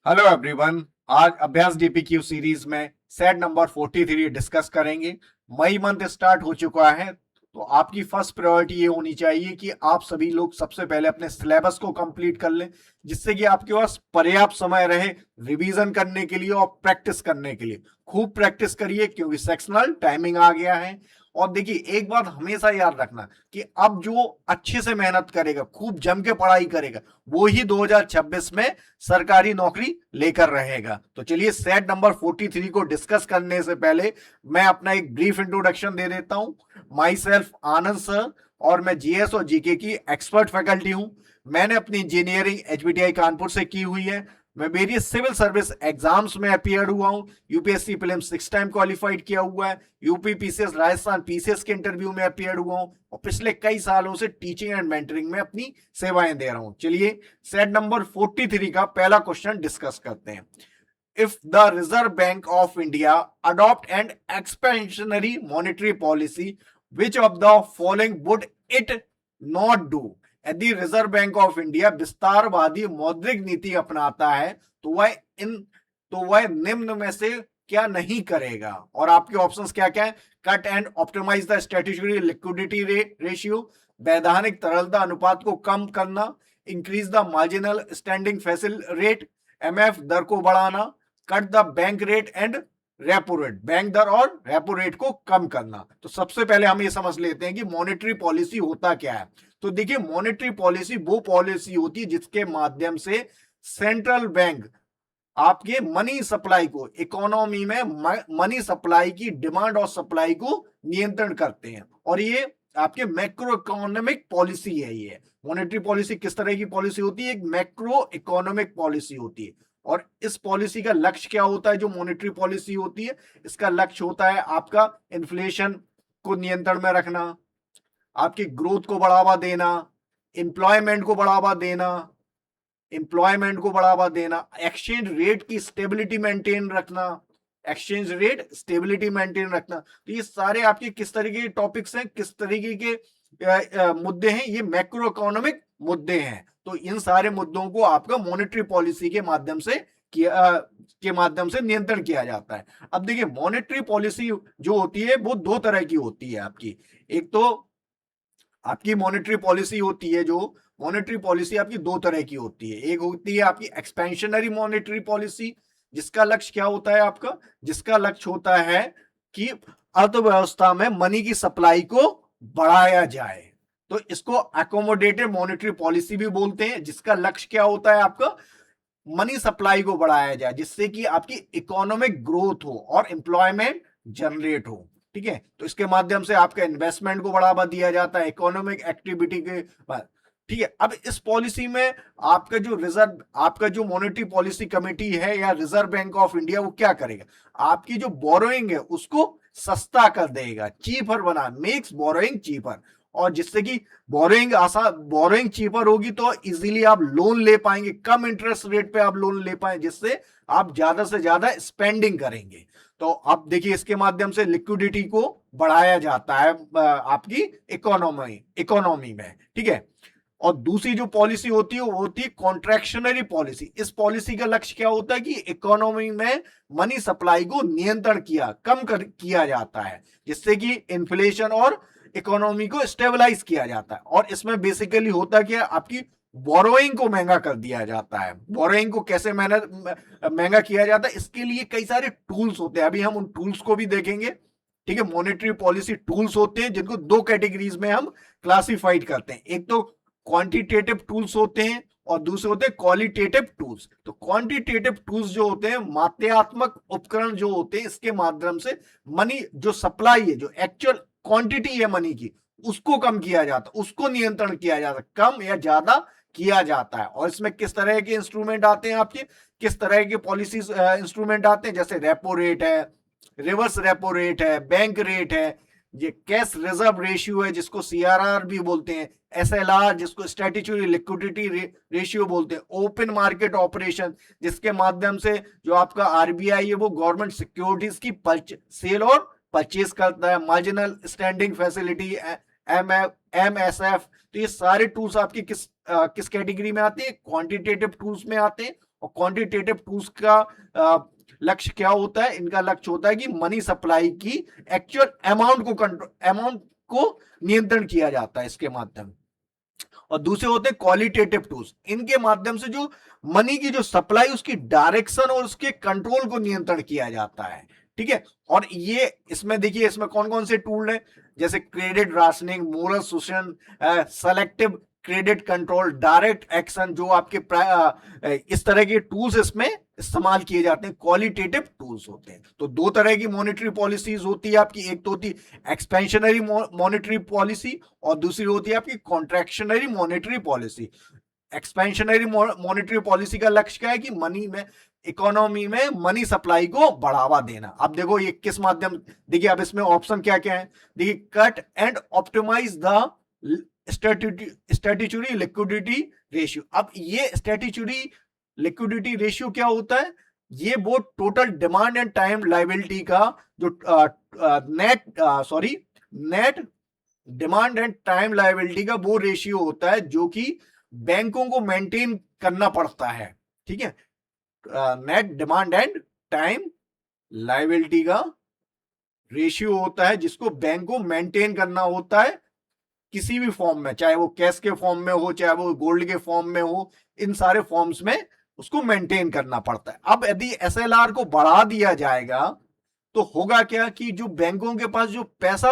Hello everyone. आज अभ्यास DPQ series में सेट नंबर 43 डिस्कस करेंगे। मई मंथ स्टार्ट हो चुका है, तो आपकी फर्स्ट प्रायोरिटी ये होनी चाहिए कि आप सभी लोग सबसे पहले अपने सिलेबस को कंप्लीट कर लें, जिससे कि आपके पास पर्याप्त समय रहे रिवीजन करने के लिए और प्रैक्टिस करने के लिए। खूब प्रैक्टिस करिए क्योंकि सेक्शनल टाइमिंग आ गया है। और देखिए, एक बात हमेशा याद रखना कि अब जो अच्छे से मेहनत करेगा, खूब जम के पढ़ाई करेगा, वो ही 2026 में सरकारी नौकरी लेकर रहेगा। तो चलिए, सेट नंबर 43 को डिस्कस करने से पहले मैं अपना एक ब्रीफ इंट्रोडक्शन दे देता हूं। माई सेल्फ आनंद सर, और मैं जीएस और जीके की एक्सपर्ट फैकल्टी हूं। मैंने अपनी इंजीनियरिंग एचबीटीआई कानपुर से की हुई है। मैं वेरियस सिविल सर्विस एग्जाम्स में अपियर हुआ हूं। यूपीएससी प्रीलिम्स 6 टाइम क्वालिफाइड किया हुआ है। यूपी पीसीएस, राजस्थान पीसीएस के इंटरव्यू में अपियर हुआ हूं और पिछले कई सालों से टीचिंग एंड मेंटरिंग में अपनी सेवाएं दे रहा हूं। चलिए, सेट नंबर 43 का पहला क्वेश्चन डिस्कस करते हैं। If the Reserve Bank of India adopt an expansionary monetary policy, which of the following would it not do? यदि रिजर्व बैंक ऑफ इंडिया विस्तारवादी मौद्रिक नीति अपनाता है, तो वह निम्न में से क्या नहीं करेगा? और आपके ऑप्शंस क्या क्या है? Cut and optimise the statutory liquidity ratio, वैधानिक तरलता अनुपात को कम करना, increase the marginal standing facility rate, MF दर को बढ़ाना, cut the bank rate and repo rate, bank दर और रेपो रेट को कम करना। तो सबसे पहले हम ये समझ लेते हैं कि मॉनेटरी पॉलिसी होता क्या है। तो देखिए, मॉनेटरी पॉलिसी वो पॉलिसी होती है जिसके माध्यम से सेंट्रल बैंक आपके मनी सप्लाई को, इकोनॉमी में मनी सप्लाई की डिमांड और सप्लाई को नियंत्रण करते हैं। और ये आपके मैक्रो इकोनॉमिक पॉलिसी है। ये मॉनेटरी पॉलिसी किस तरह की पॉलिसी होती है? एक मैक्रो इकोनॉमिक पॉलिसी होती है। और इस पॉलिसी का लक्ष्य क्या होता है? जो मॉनेटरी पॉलिसी होती है, इसका लक्ष्य होता है आपका इन्फ्लेशन को नियंत्रण में रखना, आपकी ग्रोथ को बढ़ावा देना, एम्प्लॉयमेंट को बढ़ावा देना, एक्सचेंज रेट की स्टेबिलिटी मेंटेन रखना, तो ये सारे आपके किस तरीके के टॉपिक्स हैं, किस तरीके के मुद्दे हैं? ये मैक्रो इकोनॉमिक मुद्दे हैं। तो इन सारे मुद्दों को आपका मॉनेटरी पॉलिसी के माध्यम से नियंत्रण किया जाता है। अब देखिए, मॉनेटरी पॉलिसी जो होती है वो दो तरह की होती है आपकी। एक तो आपकी मॉनेटरी पॉलिसी होती है, जो मॉनेटरी पॉलिसी आपकी दो तरह की होती है। एक होती है आपकी एक्सपेंशनरी मॉनेटरी पॉलिसी, जिसका लक्ष्य क्या होता है आपका? जिसका लक्ष्य होता है कि अर्थव्यवस्था में मनी की सप्लाई को बढ़ाया जाए। तो इसको अकोमोडेटिव मॉनेटरी पॉलिसी भी बोलते हैं, जिसका लक्ष्य क्या होता है आपका? मनी सप्लाई को बढ़ाया जाए, जिससे कि आपकी इकोनॉमिक ग्रोथ हो और एम्प्लॉयमेंट जनरेट हो। ठीक है, तो इसके माध्यम से आपका इन्वेस्टमेंट को बढ़ावा दिया जाता है इकोनॉमिक एक्टिविटी के बाद। ठीक है, अब इस पॉलिसी में आपका जो मॉनेटरी पॉलिसी कमेटी है या रिजर्व बैंक ऑफ इंडिया, वो क्या करेगा? आपकी जो बोरोइंग है उसको सस्ता कर देगा, चीपर बना, मेक्स बोरोइंग चीपर। और जिससे कि बोरोइंग चीपर होगी तो इजीली आप लोन ले पाएंगे, कम इंटरेस्ट रेट पे आप लोन ले पाएंगे, जिससे आप ज्यादा से ज्यादा स्पेंडिंग करेंगे। तो अब देखिए, इसके माध्यम से लिक्विडिटी को बढ़ाया जाता है आपकी इकोनॉमी में। ठीक है, और दूसरी जो पॉलिसी होती है वो होती है कॉन्ट्रैक्शनरी पॉलिसी। इस पॉलिसी का लक्ष्य क्या होता है कि इकोनॉमी में मनी सप्लाई को नियंत्रण किया जाता है, जिससे कि इन्फ्लेशन और इकोनॉमी को स्टेबलाइज किया जाता है। और इसमें बेसिकली होता क्या, आपकी बोरोइंग को महंगा कर दिया जाता है। बोरोइंग को कैसे महंगा किया जाता है, इसके लिए कई सारे टूल्स होते हैं, अभी हम उन टूल्स को भी देखेंगे। ठीक है, मॉनेटरी पॉलिसी टूल्स होते हैं जिनको दो कैटेगरीज में हम क्लासिफाइड करते हैं। एक तो क्वांटिटेटिव टूल्स होते हैं और दूसरे होते हैं क्वालिटेटिव टूल्स। तो क्वांटिटेटिव टूल्स जो होते हैं, मात्रात्मक उपकरण जो होते हैं, इसके माध्यम से मनी जो सप्लाई है, जो एक्चुअल क्वांटिटी है मनी की, उसको कम किया जाता है, उसको नियंत्रण किया जाता है, कम या ज्यादा किया जाता है। और इसमें किस तरह के इंस्ट्रूमेंट आते हैं आपके, किस तरह के पॉलिसी इंस्ट्रूमेंट आते हैं? जैसे रेपो रेट है, रिवर्स रेपो रेट है, बैंक रेट है, ये कैश रिजर्व रेशियो है जिसको सीआरआर भी बोलते हैं, एसएलआर जिसको स्टैट्यूटरी लिक्विडिटी रेशियो बोलते हैं, ओपन मार्केट ऑपरेशन जिसके माध्यम से जो आपका आरबीआई है वो गवर्नमेंट सिक्योरिटीज की सेल और परचेज करता है, मार्जिनल स्टैंडिंग फैसिलिटी, एमएसएफ। तो ये सारे टूल्स आपकी किस कैटेगरी में आते हैं? क्वांटिटेटिव टूल्स में आते हैं। और क्वांटिटेटिव टूल्स का लक्ष्य क्या होता है? इनका लक्ष्य होता है कि मनी सप्लाई की एक्चुअल अमाउंट को नियंत्रण किया जाता है इसके माध्यम। और दूसरे होते हैं क्वालिटेटिव टूल्स, इनके माध्यम से जो मनी की जो सप्लाई उसकी डायरेक्शन और उसके कंट्रोल को नियंत्रण किया जाता है। ठीक है, और ये इसमें देखिए इसमें कौन कौन से टूल हैं, जैसे credit rationing, moral Sushan, selective credit control, direct action, जो आपके इस तरह के टूल्स इसमें इस्तेमाल किए जाते हैं, क्वालिटेटिव टूल्स होते हैं। तो दो तरह की मॉनेटरी पॉलिसीज होती है आपकी, एक तो होती है एक्सपेंशनरी मॉनेटरी पॉलिसी और दूसरी होती है आपकी contractionary monetary policy. Expansionary monetary policy का लक्ष्य क्या है कि मनी में, इकोनॉमी में मनी सप्लाई को बढ़ावा देना। अब देखो ये किस माध्यम, देखिए अब इसमें ऑप्शन क्या क्या है, देखिए cut and optimise the statutory liquidity ratio. अब ये स्टैट्यूटरी लिक्विडिटी रेशियो क्या होता है? ये वो total demand and time liability का जो net demand and time liability का वो रेशियो होता है जो कि बैंकों को मेंटेन करना पड़ता है। ठीक है, net demand and time liability का रेशियो होता है जिसको बैंक को मेंटेन करना होता है किसी भी फॉर्म में, चाहे वो कैश के फॉर्म में हो, चाहे वो गोल्ड के फॉर्म में हो, इन सारे फॉर्म्स में उसको मेंटेन करना पड़ता है। अब यदि एसएलआर को बढ़ा दिया जाएगा तो होगा क्या कि जो बैंकों के पास जो पैसा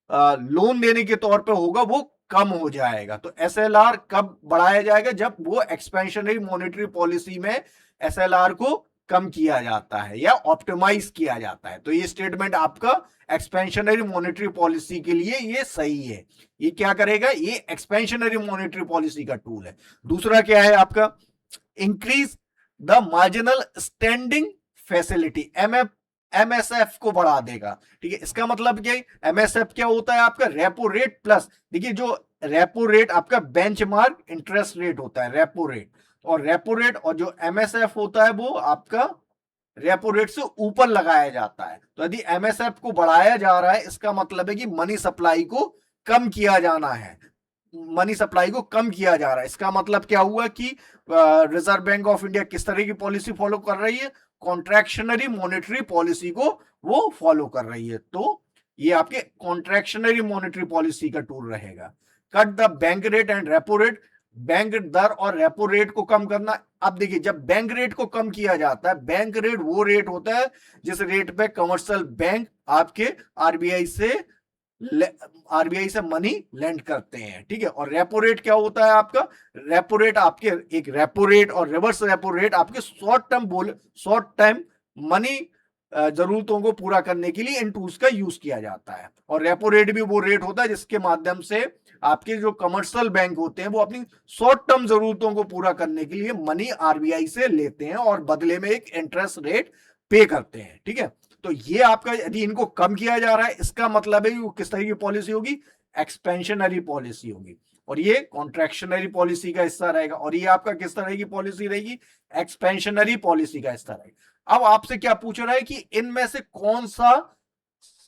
लोन देने के तौर पे होगा वो कम हो जाएगा। तो एसएलआर कब बढ़ाया जाएगा? जब वो एक्सपेंशनरी मॉनेटरी पॉलिसी में एसएलआर को कम किया जाता है या ऑप्टिमाइज किया जाता है। तो ये स्टेटमेंट आपका एक्सपेंशनरी मॉनेटरी पॉलिसी के लिए ये सही है। ये क्या करेगा? ये एक्सपेंशनरी मॉनेटरी पॉलिसी का टूल है। दूसरा क्या है आपका? Increase the marginal standing facility, MSF को बढ़ा देगा। ठीक है, इसका मतलब क्या है? एमएसएफ क्या होता है आपका? रेपो रेट प्लस, देखिए जो रेपो रेट आपका बेंचमार्क इंटरेस्ट रेट होता है, रेपो रेट, और रेपो रेट और जो एमएसएफ होता है वो आपका रेपो रेट से ऊपर लगाया जाता है। तो यदि एमएसएफ को बढ़ाया जा रहा है इसका मतलब है कि मनी सप्लाई को कम किया जाना है, मनी सप्लाई को कम किया जा रहा है। इसका मतलब क्या हुआ कि रिजर्व बैंक ऑफ इंडिया किस तरह की पॉलिसी फॉलो कर रही है? कॉन्ट्रैक्शनरी मॉनेटरी पॉलिसी को वो फॉलो कर रही है। तो ये आपके कॉन्ट्रैक्शनरी मॉनेटरी पॉलिसी का टूल रहेगा। Cut the bank rate and repo rate, bank दर और रेपो रेट को कम करना। अब देखिए जब बैंक रेट को कम किया जाता है, बैंक रेट वो रेट होता है जिस रेट पे कमर्शियल बैंक आपके आरबीआई से मनी लेंड करते हैं। ठीक है, और रेपो रेट क्या होता है आपका? रेपो रेट आपके, एक रेपो रेट और रिवर्स रेपो रेट आपके शॉर्ट टाइम मनी जरूरतों को पूरा करने के लिए इन टूल्स का यूज किया जाता है। और रेपो रेट भी वो रेट होता है जिसके माध्यम से आपके जो कमर्शियल बैंक होते हैं वो अपनी शॉर्ट टर्म जरूरतों को पूरा करने के लिए मनी आरबीआई से लेते हैं और बदले में एक इंटरेस्ट रेट पे करते हैं। ठीक है, तो ये आपका यदि इनको कम किया जा रहा है इसका मतलब है कि वो किस तरह की पॉलिसी होगी? एक्सपेंशनरी पॉलिसी होगी। और ये कॉन्ट्रैक्शनरी पॉलिसी का हिस्सा रहेगा। और ये आपका किस तरह की पॉलिसी रहेगी? एक्सपेंशनरी पॉलिसी का हिस्सा रहेगा। अब आपसे क्या पूछ रहा है कि इनमें से कौन सा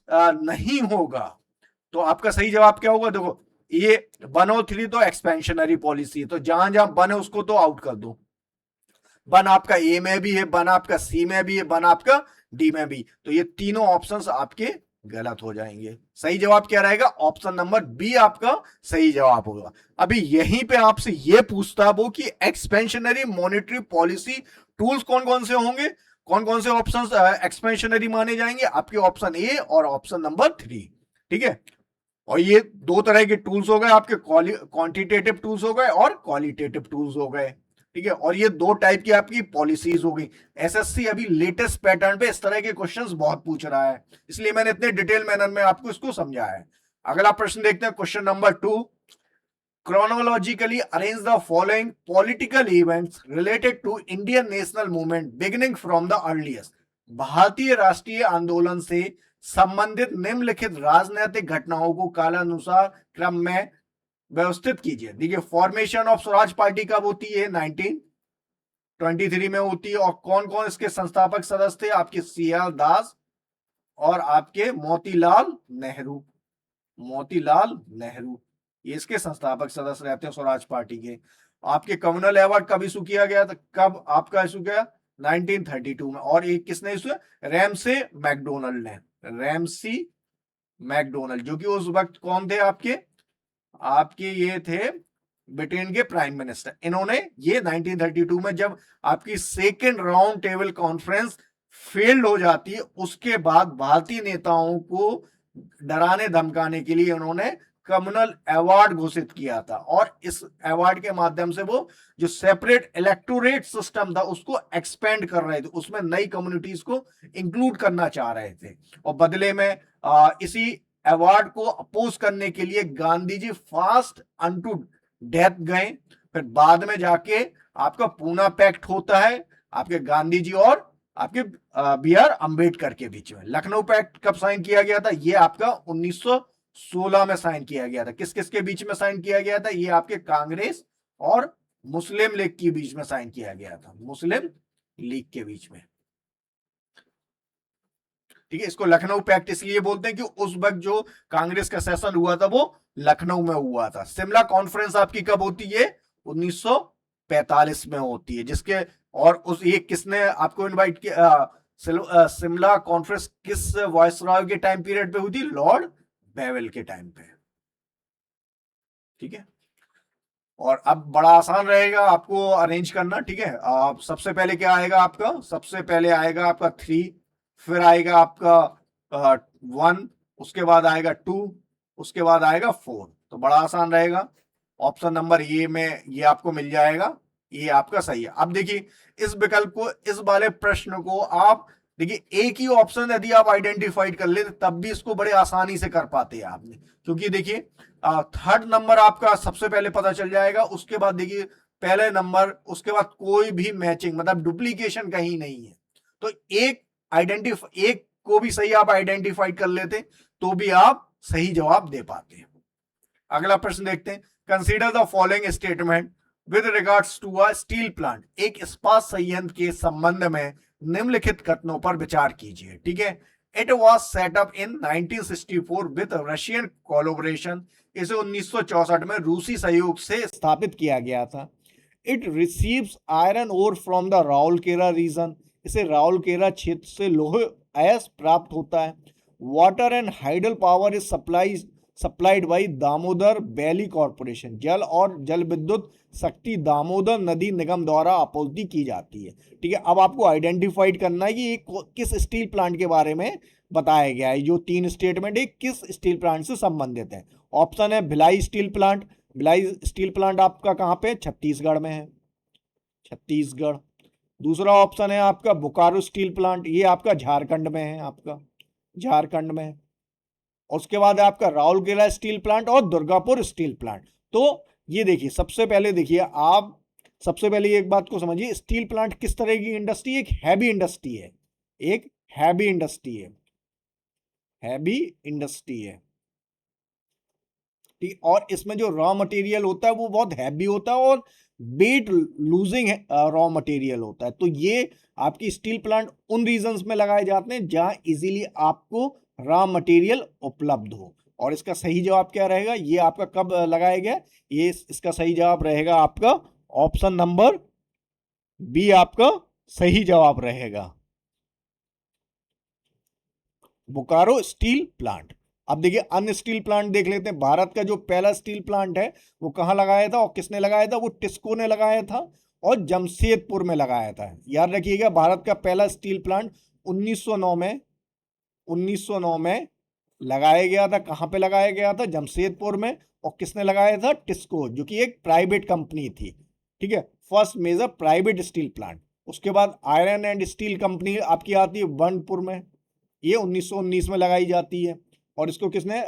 नहीं होगा? तो आपका सही जवाब क्या होगा? देखो ये 1 और 3 तो एक्सपेंशनरी पॉलिसी, तो जहां जहां 1 है उसको तो आउट कर दो। 1 आपका ए में भी है, 1 आपका सी में भी है, 1 आपका डी में भी। तो ये तीनों ऑप्शंस आपके गलत हो जाएंगे। सही जवाब क्या रहेगा? ऑप्शन नंबर बी आपका सही जवाब होगा। अभी यहीं पे आपसे ये पूछता वो कि एक्सपेंशनरी मॉनेटरी पॉलिसी टूल्स कौन कौन से होंगे, कौन कौन से ऑप्शंस एक्सपेंशनरी माने जाएंगे? आपके ऑप्शन ए और ऑप्शन नंबर 3। ठीक है, और ये दो तरह के टूल्स हो गए आपके, क्वांटिटेटिव टूल्स हो गए और क्वालिटेटिव टूल्स हो गए। ठीक है, और ये दो टाइप की आपकी पॉलिसीज हो गई। एसएससी अभी लेटेस्ट पैटर्न पे इस तरह के क्वेश्चंस बहुत पूछ रहा है, इसलिए मैंने इतने डिटेल मैनर में आपको इसको समझाया है। अगला प्रश्न देखते हैं, question number 2। chronologically arrange the following political events related to Indian national movement beginning from the earliest। भारतीय राष्ट्रीय आंदोलन से संबंधित निम्नलिखित राजनीतिक घटनाओं को कालानुसार क्रम में व्यवस्थित कीजिए। देखिए फॉर्मेशन ऑफ स्वराज पार्टी कब होती है? 1923 में होती है। और कौन कौन इसके संस्थापक सदस्य थे? आपके CR दास और आपके मोतीलाल नेहरू, ये इसके संस्थापक सदस्य रहते हैं स्वराज पार्टी के। आपके कम्युनल अवार्ड कब इशू किया गया था, कब आपका इशू किया, 1932 में। और एक किसने इशू, रैमसे मैकडोनल्ड ने, रैमसी मैकडोनल्ड, जो कि उस वक्त कौन थे आपके आपके ये थे ब्रिटेन के प्राइम मिनिस्टर। इन्होंने ये 1932 में जब आपकी second round table conference failed हो जाती है, उसके बाद भारतीय नेताओं को डराने धमकाने के लिए उन्होंने कम्युनल अवार्ड घोषित किया था। और इस अवार्ड के माध्यम से वो जो सेपरेट इलेक्टोरेट सिस्टम था उसको एक्सपेंड कर रहे थे, उसमें नई कम्युनिटीज को इंक्लूड करना चाह रहे थे। और बदले में इसी अवार्ड को अपोज करने के लिए Gandhi ji fast unto death गए। फिर बाद में जाके आपका पूना पैक्ट होता है आपके गांधी जी और आपके बी आर अंबेडकर के बीच में। लखनऊ पैक्ट कब साइन किया गया था, ये आपका 1916 में साइन किया गया था। किस किस के बीच में साइन किया गया था, ये आपके कांग्रेस और मुस्लिम लीग के बीच में साइन किया गया था, मुस्लिम लीग के बीच में। ठीक है, इसको लखनऊ पैक्ट इसलिए बोलते हैं कि उस वक्त जो कांग्रेस का सेशन हुआ था वो लखनऊ में हुआ था। शिमला कॉन्फ्रेंस आपकी कब होती है, 1945 में होती है, जिसके और उस ये किसने आपको इनवाइट किया, शिमला कॉन्फ्रेंस किस वायसरॉय के टाइम पीरियड पे हुई थी, लॉर्ड बेवेल के टाइम पे। ठीक है, और अब बड़ा आसान रहेगा आपको अरेंज करना। ठीक है, सबसे पहले क्या आएगा आपका, सबसे पहले आएगा आपका 3, फिर आएगा आपका 1, उसके बाद आएगा 2, उसके बाद आएगा 4। तो बड़ा आसान रहेगा, ऑप्शन नंबर ये में ये आपको मिल जाएगा, ये आपका सही है। अब देखिए इस विकल्प को, इस वाले प्रश्न को आप देखिए, एक ही ऑप्शन यदि आप आइडेंटिफाइड कर लेते तब भी इसको बड़े आसानी से कर पाते हैं आपने, क्योंकि देखिए थर्ड नंबर आपका सबसे पहले पता चल जाएगा, उसके बाद देखिए पहले नंबर, उसके बाद कोई भी मैचिंग मतलब डुप्लीकेशन कहीं नहीं है। तो एक को भी सही आप आइडेंटिफाई कर लेते तो भी आप सही जवाब दे पाते। अगला प्रश्न देखते हैं, consider the following statement with regards to a steel plant. एक इस्पात संयंत्र के संबंध में निम्नलिखित कथनों पर विचार कीजिए। ठीक है, it was setup in 1964 with Russian collaboration. इसे 1964 में रूसी सहयोग से स्थापित किया गया था। It receives iron ore from the Rourkela region. इसे राउरकेला क्षेत्र से लोहे अयस्क प्राप्त होता है। Water and hydel power is supplied by Damodar Valley Corporation. जल और जल विद्युत शक्ति दामोदर नदी निगम द्वारा आपूर्ति की जाती है। ठीक है, अब आपको आइडेंटिफाइड करना है कि ये किस स्टील प्लांट के बारे में बताया गया है। जो 3 स्टेटमेंट है किस स्टील प्लांट से संबंधित है। ऑप्शन है Bhilai steel plant. Bhilai steel plant आपका कहाँ पे, छत्तीसगढ़ में है, छत्तीसगढ़। दूसरा ऑप्शन है आपका बोकारो स्टील प्लांट, ये आपका झारखंड में है, आपका झारखंड में। उसके बाद है आपका राउरकेला स्टील प्लांट और दुर्गापुर स्टील प्लांट। तो ये देखिए, सबसे पहले देखिए आप, सबसे पहले एक बात को समझिए, स्टील प्लांट किस तरह की इंडस्ट्री, एक हैवी इंडस्ट्री है, एक हैवी इंडस्ट्री है, हैवी इंडस्ट्री है। ठीक, और इसमें जो रॉ मटेरियल होता है वो बहुत हैवी होता है और वेट लूजिंग रॉ मटेरियल होता है। तो ये आपकी स्टील प्लांट उन रीजन्स में लगाए जाते हैं जहां इजीली आपको रॉ मटेरियल उपलब्ध हो। और इसका सही जवाब क्या रहेगा, ये आपका कब लगाया गया, ये इसका सही जवाब रहेगा आपका ऑप्शन नंबर बी, आपका सही जवाब रहेगा, बोकारो स्टील प्लांट। अब देखिए अन्य स्टील प्लांट देख लेते हैं। भारत का जो पहला स्टील प्लांट है वो कहाँ लगाया था और किसने लगाया था, वो टिस्को ने लगाया था और जमशेदपुर में लगाया था। याद रखिएगा, भारत का पहला स्टील प्लांट 1909 में लगाया गया था। कहाँ पे लगाया गया था, जमशेदपुर में। और किसने लगाया था, टिस्को, जो कि एक प्राइवेट कंपनी थी। ठीक है, first major private steel plant. उसके बाद आयरन एंड स्टील कंपनी आपकी आती है बर्नपुर में, ये 1919 में लगाई जाती है। और इसको किसने,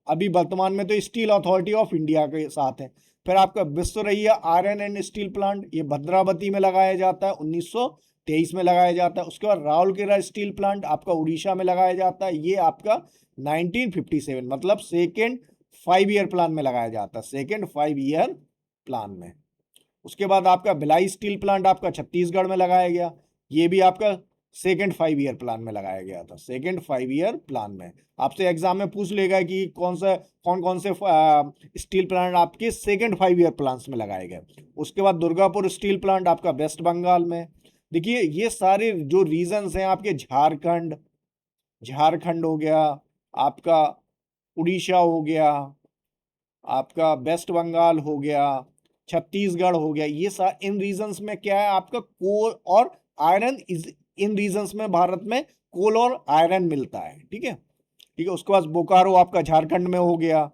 अभी वर्तमान में तो स्टील अथॉरिटी ऑफ इंडिया के साथ है। फिर आपका Visvesvaraya iron and steel plant, ये भद्रावती में लगाया जाता है, 1923 में लगाया जाता है। उसके बाद राउरकेला स्टील प्लांट आपका उड़ीसा में लगाया जाता है, ये आपका 1957 मतलब सेकेंड 5 ईयर प्लान में लगाया जाता है, सेकेंड 5 ईयर प्लान में। उसके बाद आपका भिलाई स्टील प्लांट आपका छत्तीसगढ़ में लगाया गया, ये भी आपका सेकेंड 5 ईयर प्लान में लगाया गया था। सेकेंड 5 ईयर प्लान में आपसे एग्जाम में पूछ लेगा कि कौन कौन से स्टील प्लांट आपके सेकेंड 5 ईयर प्लान में लगाए गए। उसके बाद दुर्गापुर स्टील प्लांट आपका वेस्ट बंगाल में। देखिए ये सारे जो रीजन्स हैं आपके झारखंड हो गया, आपका उड़ीसा हो गया, आपका वेस्ट बंगाल हो गया, छत्तीसगढ़ हो गया, ये इन रीजन्स में क्या है आपका कोल और आयरन। इन रीजन्स में भारत में कोल और आयरन मिलता है। ठीक है, ठीक है। उसके बाद बोकारो आपका झारखंड में हो गया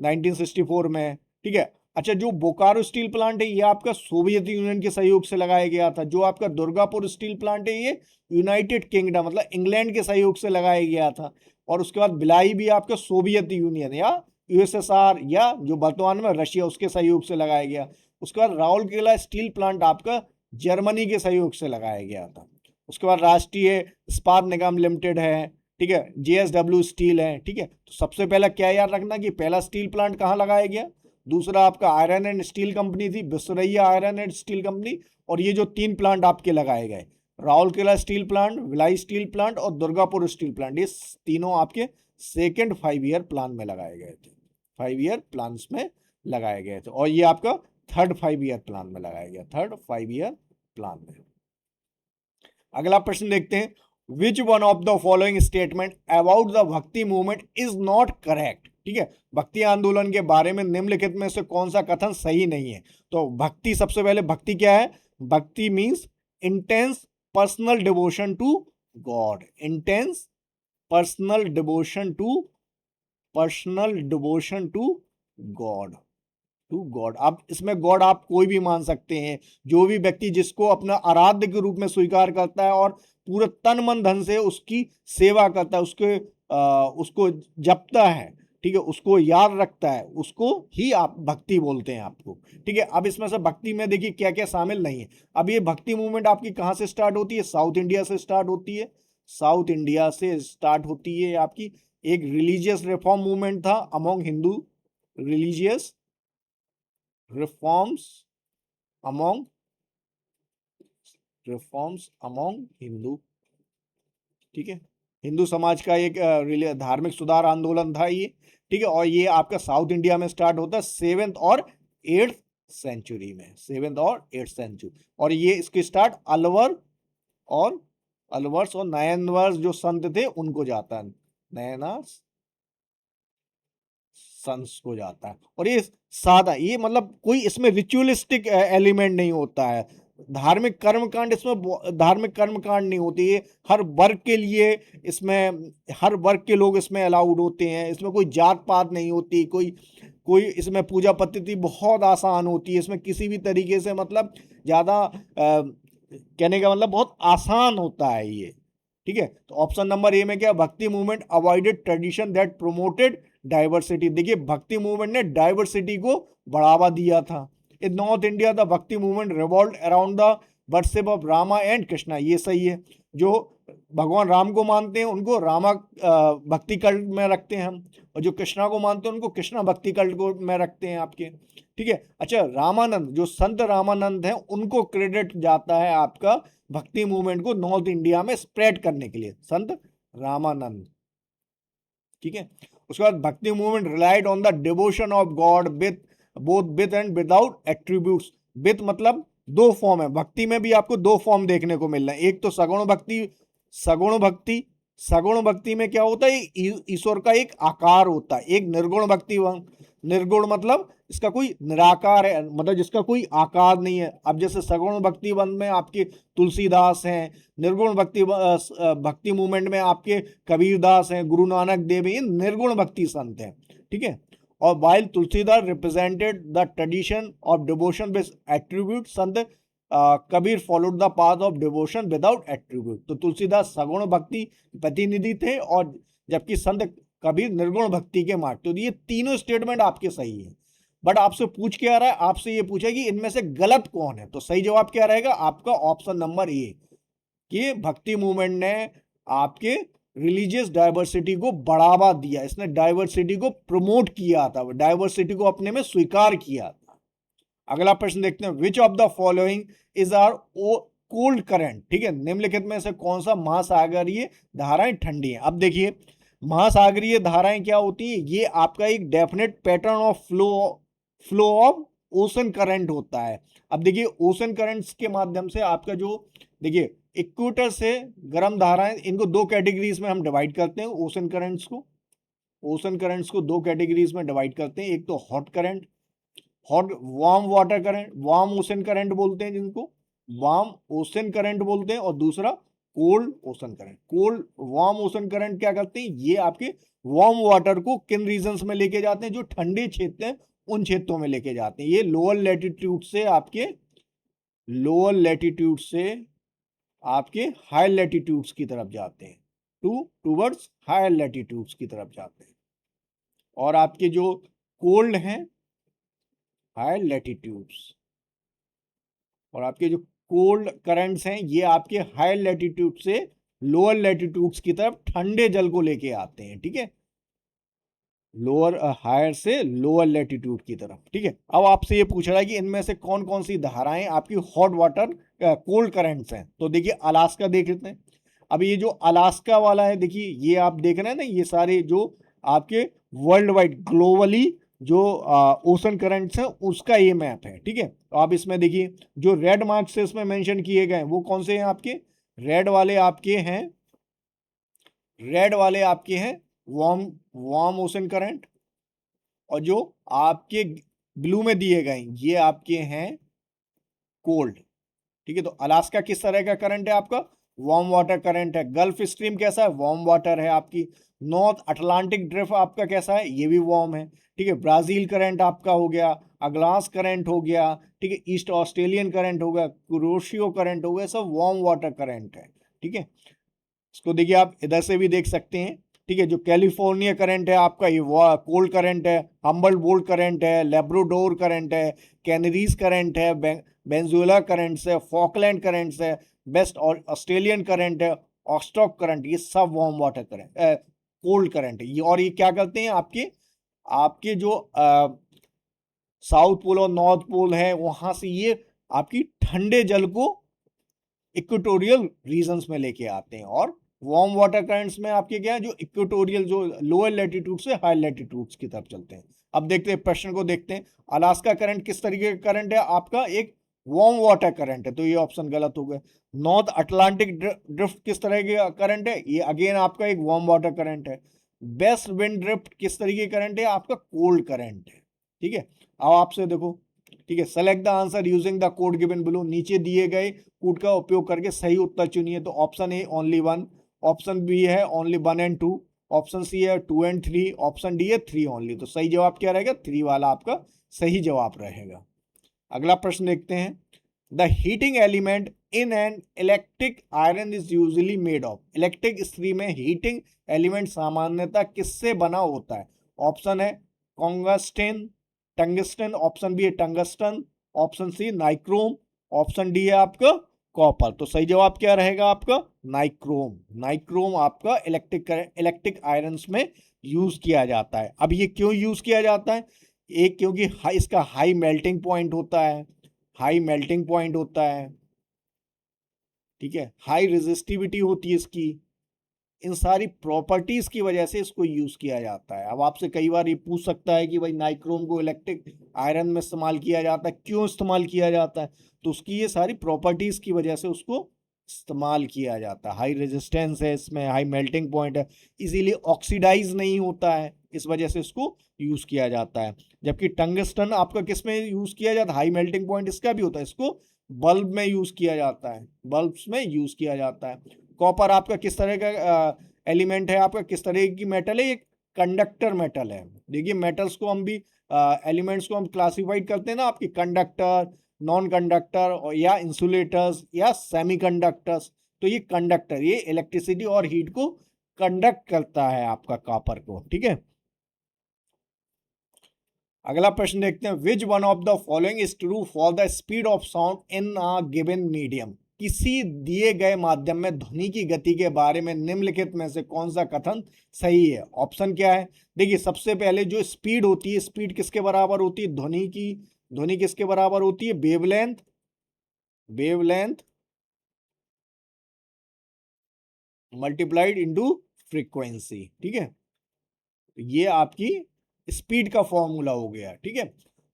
1964 में। ठीक है। अच्छा, जो बोकारो स्टील प्लांट है ये आपका सोवियत यूनियन के सहयोग से लगाया गया था। जो आपका दुर्गापुर स्टील प्लांट है ये यूनाइटेड किंगडम मतलब इंग्लैंड के सहयोग से लगाया गया था। और उसके बाद भिलाई भी आपका सोवियत यूनियन या यूएसएसआर या जो वर्तमान में रशिया उसके सहयोग से लगाया गया। उसके बाद राउरकेला स्टील प्लांट आपका जर्मनी के सहयोग से लगाया गया था। उसके बाद राष्ट्रीय इस्पात निगम लिमिटेड है। ठीक है, जेएसडब्ल्यू स्टील है। ठीक है, तो सबसे पहला क्या याद रखना कि पहला स्टील प्लांट कहाँ लगाया गया। दूसरा आपका आयरन एंड स्टील कंपनी थी, Visvesvaraya iron and steel company. और ये जो 3 प्लांट आपके लगाए गए, Rourkela steel plant, Bhilai steel plant और दुर्गापुर स्टील प्लांट, ये तीनों आपके सेकेंड 5 ईयर प्लान में लगाए गए थे। 5 ईयर प्लान में लगाए गए थे। और ये आपका थर्ड 5 ईयर प्लान में लगाया गया, थर्ड 5 ईयर प्लान में। अगला प्रश्न देखते हैं, which one of the following statement about the भक्ति मूवमेंट इज नॉट करेक्ट। ठीक है, भक्ति आंदोलन के बारे में निम्नलिखित में से कौन सा कथन सही नहीं है। तो भक्ति, सबसे पहले भक्ति क्या है। Bhakti means intense personal devotion to God. Intense personal devotion to God, to God. आप इसमें गॉड आप कोई भी मान सकते हैं। जो भी व्यक्ति जिसको अपना आराध्य के रूप में स्वीकार करता है और पूरे तन मन धन से उसकी सेवा करता है, उसको जपता है, ठीक है, उसको याद रखता है, उसको ही आप भक्ति बोलते हैं आपको। ठीक है, अब इसमें से भक्ति में देखिए क्या क्या शामिल नहीं है। अब ये भक्ति मूवमेंट आपकी कहाँ से स्टार्ट होती है। साउथ इंडिया से स्टार्ट होती है। साउथ इंडिया से स्टार्ट होती है आपकी। एक रिलीजियस रिफॉर्म मूवमेंट था among Hindu, religious reforms among Hindu. ठीक है, हिंदू समाज का एक धार्मिक सुधार आंदोलन था ये। ठीक है, और ये आपका साउथ इंडिया में स्टार्ट होता है 7th और 8th सेंचुरी में, 7th और 8th सेंचुरी। और ये इसके स्टार्ट अलवर्स और नयनवर्स जो संत थे उनको जाता है, नयनार्स संस को जाता है। और ये सादा, ये मतलब कोई इसमें रिचुअलिस्टिक एलिमेंट नहीं होता है। धार्मिक कर्मकांड इसमें धार्मिक कर्मकांड नहीं होती है। हर वर्ग के लिए इसमें, हर वर्ग के लोग इसमें अलाउड होते हैं। इसमें कोई जात पात नहीं होती, कोई इसमें पूजा पद्धति बहुत आसान होती है। इसमें किसी भी तरीके से मतलब ज़्यादा कहने का मतलब बहुत आसान होता है ये। ठीक है, तो ऑप्शन नंबर ए में क्या, भक्ति movement avoided tradition that promoted diversity. देखिए भक्ति मूवमेंट ने डाइवर्सिटी को बढ़ावा दिया था। इन नॉर्थ इंडिया द भक्ति movement revolved around the worship of Rama and Krishna. ये सही है। जो भगवान राम को मानते हैं उनको रामा भक्ति कल्ट में रखते हैं हम, और जो कृष्णा को मानते हैं उनको कृष्णा भक्ति कल्ट को में रखते हैं आपके। ठीक है, अच्छा, रामानंद, जो संत रामानंद हैं उनको क्रेडिट जाता है आपका भक्ति मूवमेंट को नॉर्थ इंडिया में स्प्रेड करने के लिए, संत रामानंद। ठीक है, उसके बाद भक्ति movement relied on the devotion of God with both with and without attributes. With मतलब 2 फॉर्म है, भक्ति में भी आपको 2 फॉर्म देखने को मिल रहा है। एक तो सगुण भक्ति, सगुण भक्ति में क्या होता है, ईश्वर का एक आकार होता है। एक निर्गुण भक्ति, निर्गुण मतलब इसका कोई निराकार है, मतलब जिसका कोई आकार नहीं है। अब जैसे सगुण भक्ति वन में आपके तुलसीदास हैं, निर्गुण भक्ति मूवमेंट में आपके कबीरदास हैं, गुरु नानक देव, ये निर्गुण भक्ति संत हैं। ठीक है, और while Tulsidas represented the tradition of devotion with attribute, Sant Kabir followed the path of devotion without attribute। तो तुलसीदास सगुण भक्ति प्रतिनिधि थे और जबकि संत कबीर निर्गुण भक्ति के मार्ग। तो ये तीनों स्टेटमेंट आपके सही है। बट आपसे पूछ क्या रहा है, आपसे ये पूछा कि इनमें से गलत कौन है। तो सही जवाब क्या रहेगा आपका, ऑप्शन नंबर ए, कि भक्ति मूवमेंट ने आपके रिलीजियस डाइवर्सिटी को बढ़ावा दिया, इसने डाइवर्सिटी को प्रमोट किया था, डाइवर्सिटी को अपने में स्वीकार किया था। अगला प्रश्न देखते हैं, which of the following is are cold current, ठीक है, निम्नलिखित में से कौन सा महासागरीय धाराएं ठंडी है। अब देखिए महासागरीय धाराएं क्या होती है, ये आपका एक definite pattern of flow of ocean current होता है। अब देखिए ओशन करंट्स के माध्यम से आपका जो, देखिए इक्वेटर से गर्म धाराएं, इनको दो कैटेगरीज में हम डिवाइड करते हैं। ओशन करंट्स को दो कैटेगरीज में डिवाइड करते हैं। एक तो hot current, hot warm water current, warm ocean current बोलते हैं जिनको, वार्म ओशन करंट बोलते हैं, और दूसरा cold ocean current. Cold warm ocean current क्या करते हैं, ये आपके वार्म वाटर को किन रीजन्स में लेके जाते हैं, जो ठंडे क्षेत्र हैं उन क्षेत्रों में लेके जाते हैं। ये लोअर लैटिट्यूड से आपके हायर लैटिट्यूड्स की तरफ जाते हैं, टूवर्ड्स हायर लैटिट्यूड्स की तरफ जाते हैं। और आपके जो कोल्ड हैं हायर लैटिट्यूड्स, और आपके जो कोल्ड करंट्स हैं ये आपके हायर लैटिट्यूड से लोअर लैटिट्यूड्स की तरफ ठंडे जल को लेके आते हैं, ठीक है, लोअर हायर से लोअर लैटिट्यूड की तरफ, ठीक है। अब आपसे ये पूछ रहा है कि इनमें से कौन कौन सी धाराएं आपकी हॉट वाटर कोल्ड करंट्स हैं। तो देखिए अलास्का देख लेते हैं। अब ये जो अलास्का वाला है, देखिए ये आप देख रहे हैं ना, ये सारे जो आपके वर्ल्ड वाइड ग्लोबली जो ओशन करंट्स हैं उसका ये मैप है, ठीक है। तो आप इसमें देखिए जो रेड मार्क से इसमें मेंशन किए गए वो कौन से हैं आपके, रेड वाले आपके हैं वार्म ओशन करंट, और जो आपके ब्लू में दिए गए ये आपके हैं कोल्ड, ठीक है। तो अलास्का किस तरह का करंट है आपका, वार्म वाटर करंट है। गल्फ स्ट्रीम कैसा है, वार्म वाटर है आपकी। नॉर्थ अटलांटिक ड्रिफ्ट आपका कैसा है, ये भी वार्म है, ठीक है। ब्राजील करंट आपका हो गया, अग्लास करंट हो गया, ठीक है, ईस्ट ऑस्ट्रेलियन करंट हो गया, कुरोशियो करंट हो गया, सब वार्म वाटर करंट है, ठीक है। इसको देखिए आप इधर से भी देख सकते हैं, ठीक है। जो कैलिफोर्निया करंट है आपका ये कोल्ड करंट है, हम्बल बोल्ट करंट है, लेब्राडोर करंट है, कैनरीज करंट है, वेनेजुएला करंट्स है, फॉकलैंड करंट्स है, वेस्ट और ऑस्ट्रेलियन करंट है, ऑस्ट्रॉक करंट, ये सब warm water current cold current है ये। और ये क्या करते हैं आपके जो साउथ पोल और नॉर्थ पोल है वहां से ये आपकी ठंडे जल को इक्वेटोरियल रीजन्स में लेके आते हैं। और वार्म वाटर करंट्स में आपके क्या है, जो इक्वेटोरियल जो लोअर लैटिट्यूड से हाई लैटिट्यूड्स की तरफ चलते हैं। अब देखते हैं प्रश्न को, देखते हैं अलास्का करंट किस तरीके का करंट है आपका, एक वार्म वाटर करंट है, तो ये ऑप्शन गलत हो गया। नॉर्थ अटलांटिक ड्रिफ्ट किस तरह का करंट है, ये अगेन आपका एक वार्म वाटर करंट है। वेस्ट विंड ड्रिफ्ट किस तरीके का करंट है, आपका कोल्ड करंट है, ठीक है। अब आपसे देखो, ठीक है, select the answer using the code given below, नीचे दिए गए कोड का उपयोग करके सही उत्तर चुनिए। तो option A only 1, option B है ओनली 1 एंड 2, ऑप्शन सी है 2 एंड 3, ऑप्शन डी है 3 ओनली। तो सही जवाब क्या रहेगा, 3 वाला आपका सही जवाब रहेगा। अगला प्रश्न देखते हैं, the heating element in an electric iron is usually made of, electric इस्त्री में हीटिंग एलिमेंट सामान्यतः किससे बना होता है। ऑप्शन है टंगस्टन, ऑप्शन बी है tungsten, option C nichrome, option D है आपका कॉपर। तो सही जवाब क्या रहेगा आपका, नाइक्रोम आपका इलेक्ट्रिक आयरन्स में यूज किया जाता है। अब ये क्यों यूज किया जाता है, एक क्योंकि इसका हाई मेल्टिंग पॉइंट होता है, ठीक है, हाई रेजिस्टिविटी होती है इसकी, इन सारी प्रॉपर्टीज की वजह से इसको यूज किया जाता है। अब आपसे कई बार ये पूछ सकता है कि भाई नाइक्रोम को इलेक्ट्रिक आयरन में इस्तेमाल किया जाता है, क्यों इस्तेमाल किया जाता है, तो उसकी ये सारी प्रॉपर्टीज की वजह से उसको इस्तेमाल किया जाता है। हाई रेजिस्टेंस है इसमें, हाई मेल्टिंग पॉइंट है, इसीलिए ऑक्सीडाइज नहीं होता है, इस वजह से इसको यूज किया जाता है। जबकि टंगस्टन आपका किस में यूज किया जाता है, हाई मेल्टिंग पॉइंट इसका भी होता है, इसको बल्ब में यूज किया जाता है, बल्ब्स में यूज किया जाता है। कॉपर आपका किस तरह का एलिमेंट है, आपका किस तरह की मेटल है, एक कंडक्टर मेटल है। देखिए मेटल्स को हम भी एलिमेंट्स को हम क्लासिफाइड करते हैं ना, आपकी कंडक्टर, नॉन कंडक्टर और या इंसुलेटर्स या सेमीकंडक्टर्स। तो ये कंडक्टर, ये इलेक्ट्रिसिटी और हीट को कंडक्ट करता है आपका कॉपर को, ठीक है। अगला प्रश्न देखते हैं, which one of the following is true for the speed of sound in a given medium, किसी दिए गए माध्यम में ध्वनि की गति के बारे में निम्नलिखित में से कौन सा कथन सही है। ऑप्शन क्या है, देखिए सबसे पहले जो स्पीड होती है, स्पीड किसके बराबर होती है, ध्वनि किसके बराबर होती है, वेवलेंथ मल्टीप्लाइड इनटू फ्रीक्वेंसी, ठीक है। तो ये आपकी स्पीड का फॉर्मूला हो गया, ठीक है।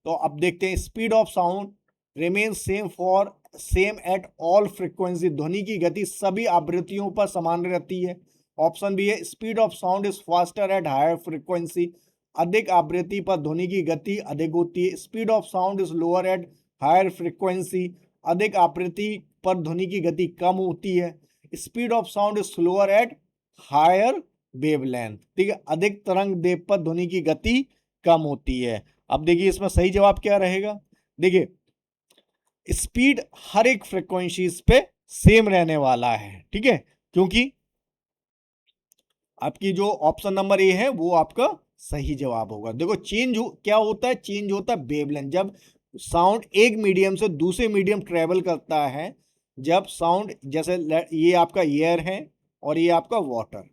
तो अब देखते हैं, speed of sound remain same at all frequency, ध्वनि की गति सभी आवृत्तियों पर समान रहती है। ऑप्शन बी है, speed of sound is faster at higher frequency, अधिक आवृत्ति पर ध्वनि की गति अधिक होती है। Speed of sound is lower at higher frequency, अधिक आवृत्ति पर ध्वनि की गति कम होती है। Speed of sound is slower at higher wavelength, ठीक है, अधिक तरंग दैर्ध्य पर ध्वनि की गति कम होती है। अब देखिए इसमें सही जवाब क्या रहेगा। देखिए स्पीड हर एक फ्रीक्वेंसीज पे सेम रहने वाला है, ठीक है, क्योंकि आपकी जो ऑप्शन नंबर ए है वो आपका सही जवाब होगा। देखो क्या होता है, चेंज होता है वेवलेंथ। जब साउंड एक मीडियम से दूसरे मीडियम ट्रेवल करता है, जब साउंड, जैसे ये आपका एयर है और ये आपका वाटर,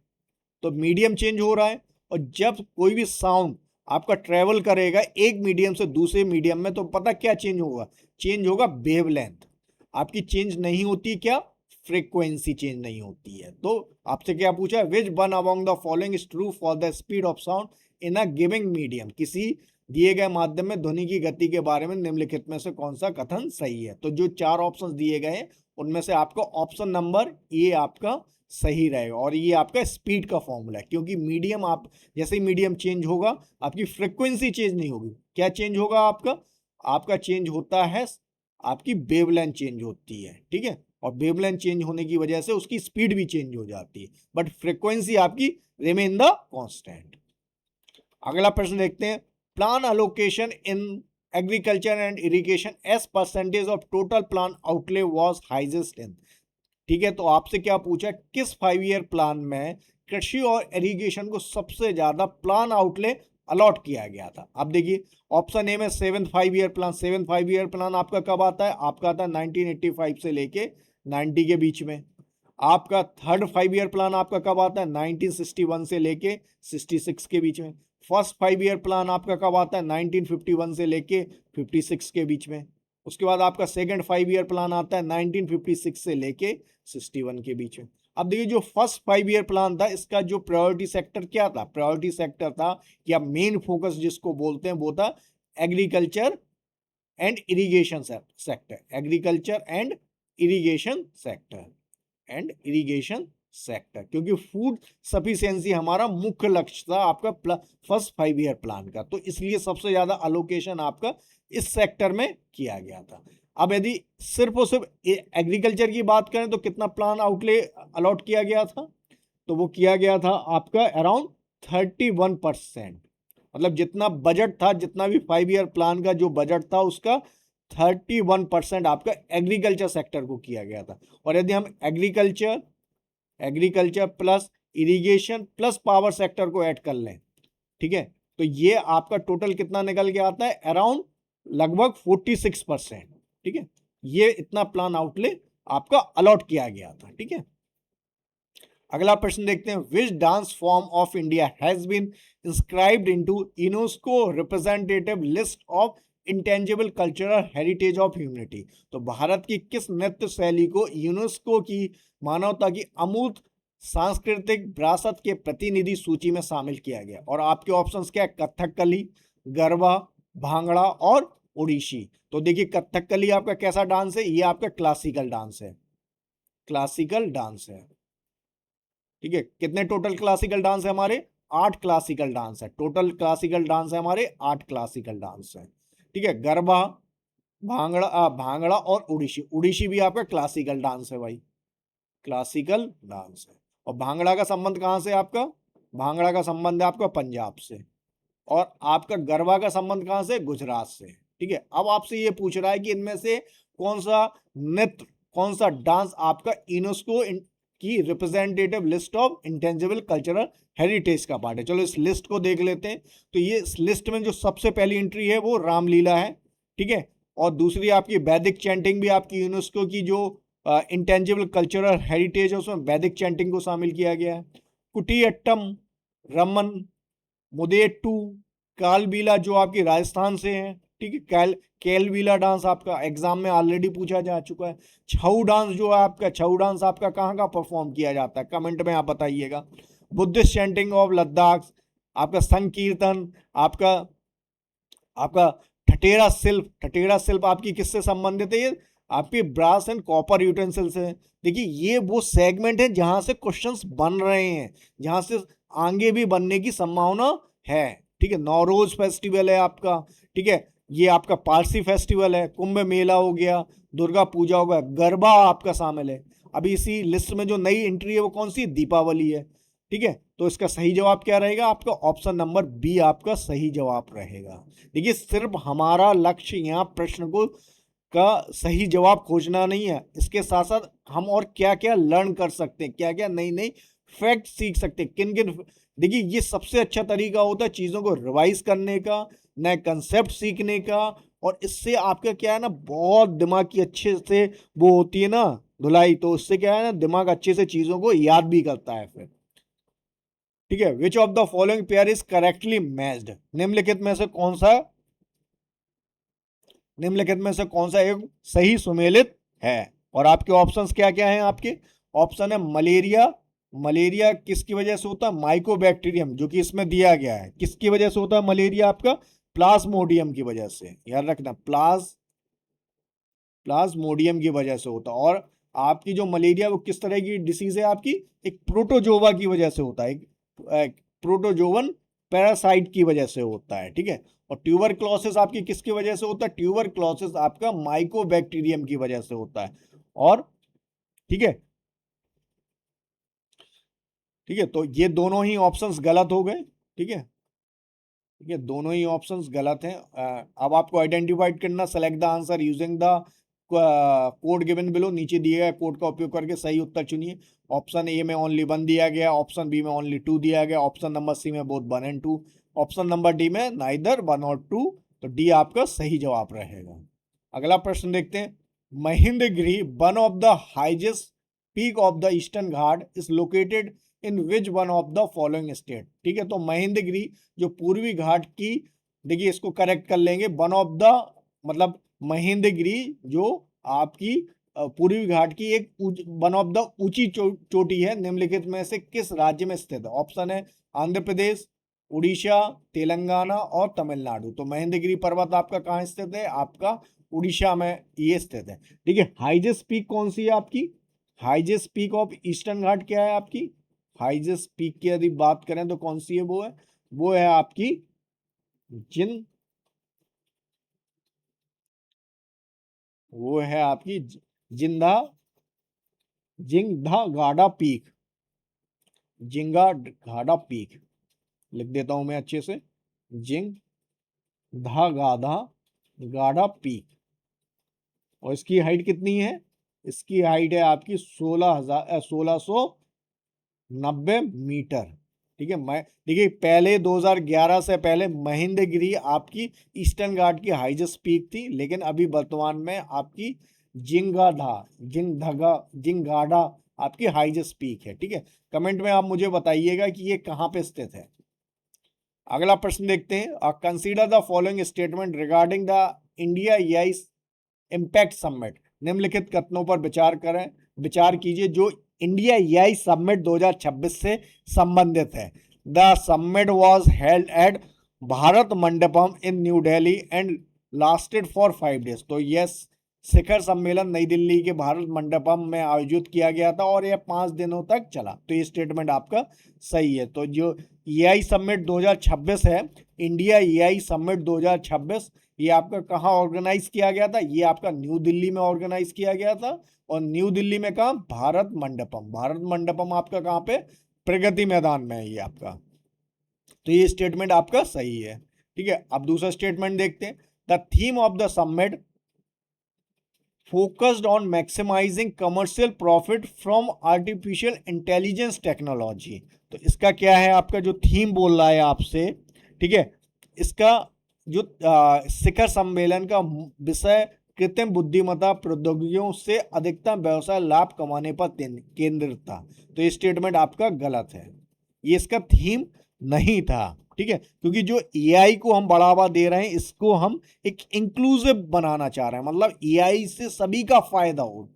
तो मीडियम चेंज हो रहा है। और जब कोई भी साउंड आपका ट्रेवल करेगा एक मीडियम से दूसरे मीडियम में, तो पता क्या चेंज होगा, चेंज होगा वेवलेंथ। आपकी चेंज नहीं होती, क्या, फ्रीक्वेंसी चेंज नहीं होती है। तो आपसे क्या पूछा है, विच one among the following is true for the speed of sound in a giving medium, किसी दिए गए माध्यम में ध्वनि की गति के बारे में निम्नलिखित में से कौन सा कथन सही है। तो जो 4 ऑप्शन दिए गए हैं उनमें से आपका ऑप्शन नंबर ए आपका सही रहेगा। और ये आपका स्पीड का फॉर्मूला है, क्योंकि मीडियम, आप जैसे ही मीडियम चेंज होगा आपकी फ्रीक्वेंसी चेंज नहीं होगी। क्या चेंज होगा आपका चेंज होता है, आपकी वेवलेंथ चेंज होती है, ठीक है। और वेवलेंथ चेंज होने की वजह से उसकी स्पीड भी चेंज हो जाती है, बट फ्रीक्वेंसी आपकी रिमेन द कांस्टेंट। अगला प्रश्न देखते हैं, plan allocation in agriculture and irrigation as percentage of total plan outlay was highest in, ठीक है। तो आपसे क्या पूछा, किस 5 ईयर प्लान में कृषि और इरिगेशन को सबसे ज्यादा प्लान आउटले अलॉट किया गया था। अब देखिए ऑप्शन ए में 7 5 ईयर प्लान, 7 5 ईयर प्लान आपका कब आता है, आपका आता है 1985 से लेके 90 के बीच में। आपका थर्ड 5 ईयर प्लान आपका कब आता है, 1961 से लेके 66 के बीच में। फर्स्ट 5 ईयर प्लान आपका कब आता है, 1951 से लेके 56 के बीच में। उसके बाद आपका सेकंड 5 ईयर प्लान आता है 1956 से लेके 61 के बीच में। अब देखिए जो फर्स्ट 5 ईयर प्लान था, इसका जो प्रायोरिटी सेक्टर क्या था, प्रायोरिटी सेक्टर था या मेन फोकस जिसको बोलते हैं वो था agriculture and irrigation sector, agriculture and irrigation sector, क्योंकि फूड सफिशिएंसी हमारा मुख्य लक्ष्य था आपका फर्स्ट 5 ईयर प्लान का, तो इसलिए सबसे ज्यादा अलोकेशन आपका इस सेक्टर में किया गया था। अब यदि सिर्फ और सिर्फ एग्रीकल्चर की बात करें तो कितना प्लान आउटले अलॉट किया गया था, तो वो किया गया था आपका अराउंड 31%। मतलब जितना बजट था, जितना भी 5 ईयर प्लान का जो बजट था उसका 31% आपका एग्रीकल्चर सेक्टर को किया गया था। और यदि हम agriculture plus irrigation plus power sector को ऐड कर लें, ठीक है, तो ये आपका टोटल कितना निकल के आता है, अराउंड लगभग 46%, ठीक है। ये इतना प्लान आउटले आपका अलॉट किया गया था, ठीक है। अगला प्रश्न देखते हैं, which dance form of India has been inscribed into UNESCO representative list of intangible cultural heritage of humanity. तो भारत की किस नृत्य शैली को यूनेस्को की मानवता की अमूर्त सांस्कृतिक विरासत के प्रतिनिधि सूची में शामिल किया गया। और आपके ऑप्शंस क्या है, कथकली, गरबा, भांगड़ा और ओडिसी। तो देखिए कथकली आपका कैसा डांस है, ये आपका क्लासिकल डांस है, क्लासिकल डांस है, ठीक है। कितने टोटल क्लासिकल डांस है हमारे, 8 क्लासिकल डांस है, टोटल क्लासिकल डांस है हमारे 8 क्लासिकल डांस है, ठीक है। गरबा, भांगड़ा और ओडिसी भी आपका क्लासिकल डांस है भाई, क्लासिकल डांस है। और भांगड़ा का संबंध कहां से आपका, भांगड़ा का संबंध है आपका पंजाब से, और आपका गरबा का संबंध कहां से, गुजरात से, ठीक है। अब आपसे ये पूछ रहा है कि इनमें से कौन सा नृत्य, कौन सा डांस आपका यूनेस्को की representative list of intangible cultural heritage का पार्ट है। चलो इस लिस्ट को देख लेते हैं। तो ये इस लिस्ट में जो सबसे पहली एंट्री है वो रामलीला है, ठीक है। और दूसरी आपकी वैदिक चैंटिंग भी आपकी यूनेस्को की जो इंटेंजिबल कल्चरल हेरिटेज है उसमें वैदिक चैंटिंग को शामिल किया गया है। कुटियाट्टम, रमन, मुदेट्टू, कालबीला जो आपकी राजस्थान से है, ठीक है। कैलविला डांस आपका एग्जाम में ऑलरेडी पूछा जा चुका है। छऊ डांस जो है आपका, छऊ डांस आपका कहाँ कहाँ परफॉर्म किया जाता है, कमेंट में आप बताइएगा। बुद्धिस्ट चैंटिंग ऑफ लद्दाख, आपका संकीर्तन, आपका आपका ठटेरा शिल्प आपकी किससे संबंधित है? ये आपकी ब्रास एंड कॉपर यूटेंसिल से। देखिए ये वो सेगमेंट है जहां से क्वेश्चंस बन रहे हैं, जहां से आगे भी बनने की संभावना है। ठीक है, नौरोज फेस्टिवल है आपका, ठीक है, ये आपका पारसी फेस्टिवल है, कुंभ मेला हो गया, दुर्गा पूजा हो गया, गरबा आपका शामिल है। अभी इसी लिस्ट में जो नई एंट्री है वो कौन सी? दीपावली है। ठीक है, तो इसका सही जवाब क्या रहेगा आपका? ऑप्शन नंबर बी आपका सही जवाब रहेगा। देखिए सिर्फ हमारा लक्ष्य यहाँ प्रश्न को का सही जवाब खोजना नहीं है, इसके साथ साथ हम और क्या क्या लर्न कर सकते हैं, क्या क्या नई नई फैक्ट सीख सकते हैं, किन किन। देखिए ये सबसे अच्छा तरीका होता है चीज़ों को रिवाइज करने का, नए कंसेप्ट सीखने का, और इससे आपका क्या है ना, बहुत दिमाग की अच्छे से वो होती है ना धुलाई, तो उससे क्या है ना, दिमाग अच्छे से चीज़ों को याद भी करता है फिर। ठीक है, which of the following pair is correctly matched, निम्नलिखित में से कौन सा, निम्नलिखित में से कौन सा एक सही सुमेलित है? और आपके ऑप्शंस क्या क्या हैं आपके? ऑप्शन है मलेरिया, मलेरिया किसकी वजह से होता है? माइकोबैक्टीरियम, जो कि इसमें दिया गया है, किसकी वजह से होता है मलेरिया आपका? प्लाज्मोडियम की वजह से, याद रखना, प्लाज्मोडियम की वजह से होता है। और आपकी जो मलेरिया वो किस तरह की डिसीज है आपकी? एक प्रोटोजोवा की वजह से होता है, एक प्रोटोजोवन पैरासाइट की वजह से होता है। ठीक है, और ट्यूबरक्लोसिस आपकी किसकी वजह से होता है? ट्यूबरक्लोसिस आपका माइकोबैक्टीरियम की वजह से होता है। और ठीक है, ठीक है, तो ये दोनों ही ऑप्शंस गलत हो गए। ठीक है, ठीक है, दोनों ही ऑप्शंस गलत हैं। अब आपको आइडेंटिफाइड करना, select the answer using the code given below, नीचे दिए गए कोड का उपयोग करके सही उत्तर चुनिए। ऑप्शन ए में ओनली 1 दिया गया, ऑप्शन बी में ओनली 2 दिया गया, ऑप्शन नंबर सी में both 1 and 2, option number D में नाइदर 1 और 2, तो डी आपका सही जवाब रहेगा। अगला प्रश्न देखते हैं। Mahendragiri, one of the highest peak of the eastern Ghat, is located in which one of the following state. ठीक है, तो महेंद्रगिरी जो पूर्वी घाट की, देखिए इसको करेक्ट कर लेंगे, वन ऑफ द मतलब महेंद्रगिरी जो आपकी पूर्वी घाट की एक वन ऑफ द ऊंची चोटी है, निम्नलिखित में से किस राज्य में स्थित है? ऑप्शन है आंध्र प्रदेश, उड़ीसा, तेलंगाना और तमिलनाडु। तो महेंद्रगिरी पर्वत आपका कहाँ स्थित है? आपका उड़ीसा में ये स्थित है। ठीक है, हाईएस्ट पीक कौन सी है आपकी? हाईएस्ट पीक ऑफ ईस्टर्न घाट क्या है आपकी? हाईएस्ट पीक की यदि बात करें तो कौन सी है? वो है आपकी वो है आपकी जिंदा जिंगधागाड़ा पीक, जिंगागाड़ा पीक, लिख देता हूं मैं अच्छे से, जिंगधागाड़ा पीक। और इसकी हाइट कितनी है? इसकी हाइट है आपकी 1690 मीटर। ठीक है, मैं देखिए पहले 2011 से पहले महेंद्रगिरी आपकी ईस्टर्न घाट की हाईएस्ट पीक थी, लेकिन अभी वर्तमान में आपकी जिंगाड़ा आपकी हाईएस्ट पीक है। ठीक है, कमेंट में आप मुझे बताइएगा कि ये कहाँ पे स्थित है। अगला प्रश्न देखते हैं। Consider the following statement regarding the India AI impact summit, निम्नलिखित कथनों पर विचार कीजिए जो इंडिया एआई समिट 2026 से संबंधित है। The summit was held at Bharat Mandapam in new Delhi and lasted for 5 days। तो यस, शिखर सम्मेलन नई दिल्ली के भारत मंडपम में आयोजित किया गया था और यह 5 दिनों तक चला। तो ये स्टेटमेंट आपका सही है। तो जो एआई समिट 2026 है, इंडिया एआई समिट 2026, ये आपका कहाँ ऑर्गेनाइज किया गया था? ये आपका न्यू दिल्ली में ऑर्गेनाइज किया गया था। और न्यू दिल्ली में कहाँ? भारत मंडपम। भारत मंडपम आपका कहाँ पे? प्रगति मैदान में है ये आपका। तो ये स्टेटमेंट आपका सही है। ठीक है, अब दूसरा स्टेटमेंट देखते हैं। The theme of the summit focused on maximising commercial profit from artificial intelligence technology. तो इसका क्या है आपका जो थीम बोल रहा है आपसे? ठीक है, इसका जो शिखर सम्मेलन का विषय कृत्रिम बुद्धिमत्ता प्रौद्योगिकियों से अधिकतम व्यवसाय लाभ कमाने पर केंद्रित था। तो ये स्टेटमेंट आपका गलत है। ये इसका थीम नहीं था, ठीक है, क्योंकि जो एआई को हम बढ़ावा दे रहे हैं इसको हम एक इंक्लूसिव बनाना चाह रहे हैं, मतलब एआई से सभी का फायदा हो।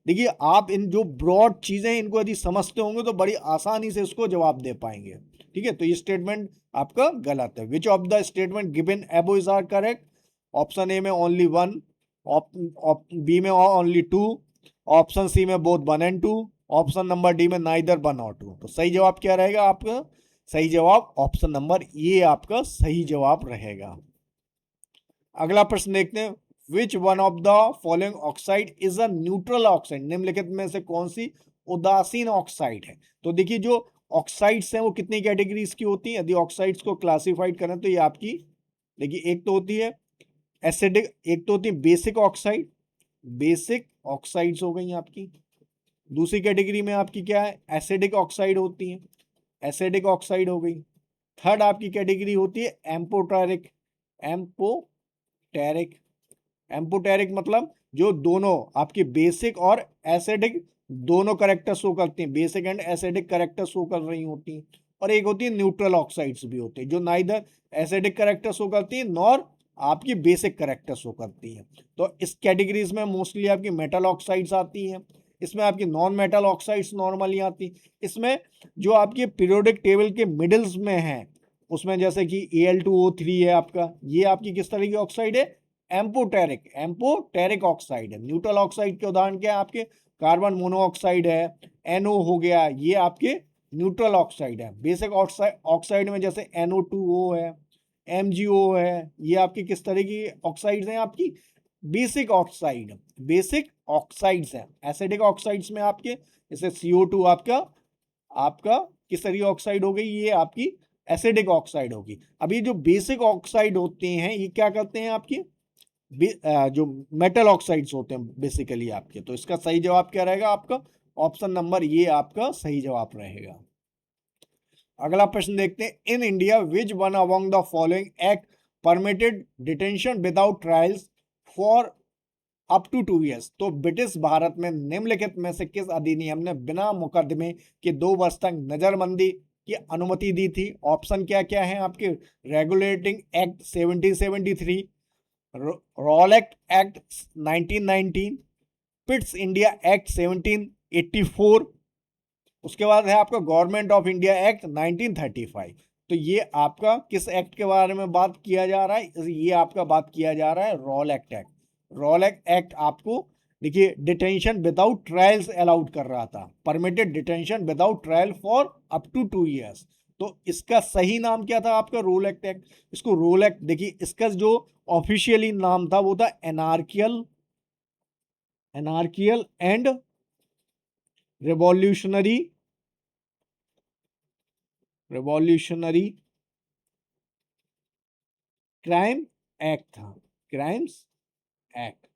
देखिए आप इन जो ब्रॉड चीजें इनको यदि समझते होंगे तो बड़ी आसानी से इसको जवाब दे पाएंगे, ठीक है। तो ये स्टेटमेंट आपका गलत है। Which of the statement given above is are correct? Option A में ओनली वन, बी में ओनली टू, ऑप्शन सी में both 1 and 2, option number D में नाइदर 1 or 2। तो सही जवाब क्या रहेगा आपका? सही जवाब ऑप्शन नंबर ए आपका सही जवाब रहेगा। अगला प्रश्न देखते हैं, which one of the following oxide is a neutral oxide? निम्नलिखित में से कौन सी उदासीन ऑक्साइड है? तो देखिए जो ऑक्साइड्स हैं वो कितनी कैटेगरीज की होती हैं? यदि ऑक्साइड्स को क्लासिफाइड करें तो ये आपकी, देखिए एक तो होती है एसिडिक, एक तो होती है बेसिक ऑक्साइड, बेसिक ऑक्साइड्स हो गई आपकी। दूसरी कैटेगरी में आपकी क्या है? एसिडिक ऑक्साइड होती है, एसिडिक ऑक्साइड हो गई। थर्ड आपकी कैटेगरी होती है एम्पोटेरिक, एम्पोटेरिक, एम्पोटेरिक मतलब जो दोनों आपकी बेसिक और एसिडिक दोनों करेक्टर शो करती हैं, basic and acidic character show कर रही होती हैं। और एक होती है न्यूट्रल ऑक्साइड्स भी होती है जो नाइदर एसिडिक करेक्टर शो करती है नॉर आपकी बेसिक करेक्टर शो करती है। तो इस कैटेगरीज में मोस्टली आपकी मेटल ऑक्साइड्स आती हैं, इसमें आपकी नॉन मेटल ऑक्साइड्स नॉर्मली आती। इसमें जो आपके पीरियोडिक टेबल के मिडिल्स में है उसमें जैसे कि Al2O3 है आपका, ये आपकी किस तरह की ऑक्साइड है? एम्पोटेरिक, एम्पोटेरिक ऑक्साइड है। न्यूट्रल ऑक्साइड के उदाहरण क्या है आपके? कार्बन मोनोऑक्साइड है, NO हो गया, ये आपके न्यूट्रल ऑक्साइड है। बेसिक ऑक्साइड में जैसे NO2O है, MgO है, ये आपकी किस तरह की ऑक्साइड्स हैं? आपकी बेसिक ऑक्साइड, बेसिक ऑक्साइड्स हैं। एसिडिक ऑक्साइड्स में आपके जैसे CO2 आपका आपका किस तरह की ऑक्साइड हो गई? ये आपकी एसिडिक ऑक्साइड होगी। अभी जो बेसिक ऑक्साइड होते हैं ये क्या करते हैं आपकी? जो मेटल ऑक्साइड्स होते हैं बेसिकली आपके। तो इसका सही जवाब क्या रहेगा आपका? ऑप्शन नंबर ये आपका सही जवाब रहेगा। अगला प्रश्न देखते हैं, in India which one among the following act permitted detention without trials for up to 2 years? तो ब्रिटिश भारत में निम्नलिखित में से किस अधिनियम ने बिना मुकदमे के 2 वर्ष तक नजरबंदी की अनुमति दी थी? ऑप्शन क्या क्या है आपके? Regulating act 1773, Rowlatt act 1919, Pitt's India act 1784, उसके बाद है आपका गवर्नमेंट ऑफ इंडिया एक्ट 1935। तो ये आपका किस एक्ट के बारे में बात किया जा रहा है? ये आपका बात किया जा रहा है रॉलेट एक्ट। रॉलेट एक्ट आपको देखिए डिटेंशन विदाउट ट्रायल्स अलाउड कर रहा था, permitted detention without trial for up to 2 years। तो इसका सही नाम क्या था आपका? Roulette act. इसको रोलेट, देखिए इसका जो ऑफिशियली नाम था वो था anarchical, anarchical and revolutionary, revolutionary crime act था, क्राइम्स एक्ट।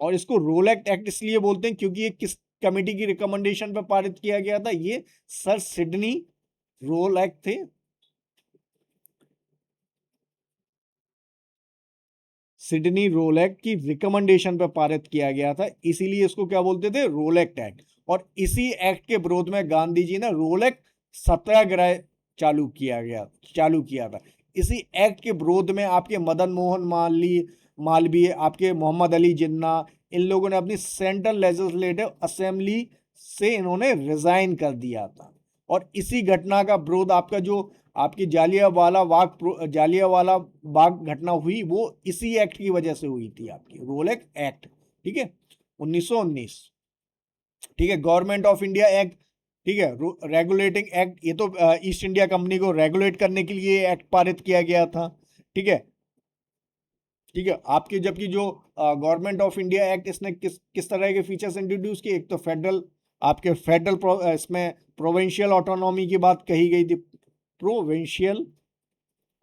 और इसको रोलेट एक्ट इसलिए बोलते हैं क्योंकि ये किस कमेटी की रिकमेंडेशन पर पारित किया गया था? ये सर सिडनी रोलेट थे, सिडनी रोलेट की रिकमेंडेशन पर पारित किया गया था, इसीलिए इसको क्या बोलते थे? Rowlatt act. और इसी एक्ट के विरोध में गांधी जी ने रोलेट सत्याग्रह चालू किया था। इसी एक्ट के विरोध में आपके मदन मोहन मालवीय, आपके मोहम्मद अली जिन्ना, इन लोगों ने अपनी सेंट्रल लेजिस्लेटिव असेंबली से इन्होंने रिजाइन कर दिया था। और इसी घटना का विरोध आपका जो आपकी जालियांवाला बाग घटना हुई वो इसी एक्ट की वजह से हुई थी, आपकी रोलेट एक्ट, ठीक है, 1919, ठीक है। गवर्नमेंट ऑफ इंडिया एक्ट, ठीक है, रेगुलेटिंग एक्ट, ये तो ईस्ट इंडिया कंपनी को रेगुलेट करने के लिए एक्ट पारित किया गया था, ठीक है, ठीक है। आपके जबकि जो गवर्नमेंट ऑफ इंडिया एक्ट इसने किस तरह के फीचर्स इंट्रोड्यूस किए? एक तो फेडरल, आपके फेडरल इसमें प्रोविंशियल ऑटोनॉमी की बात कही गई थी, प्रोविंशियल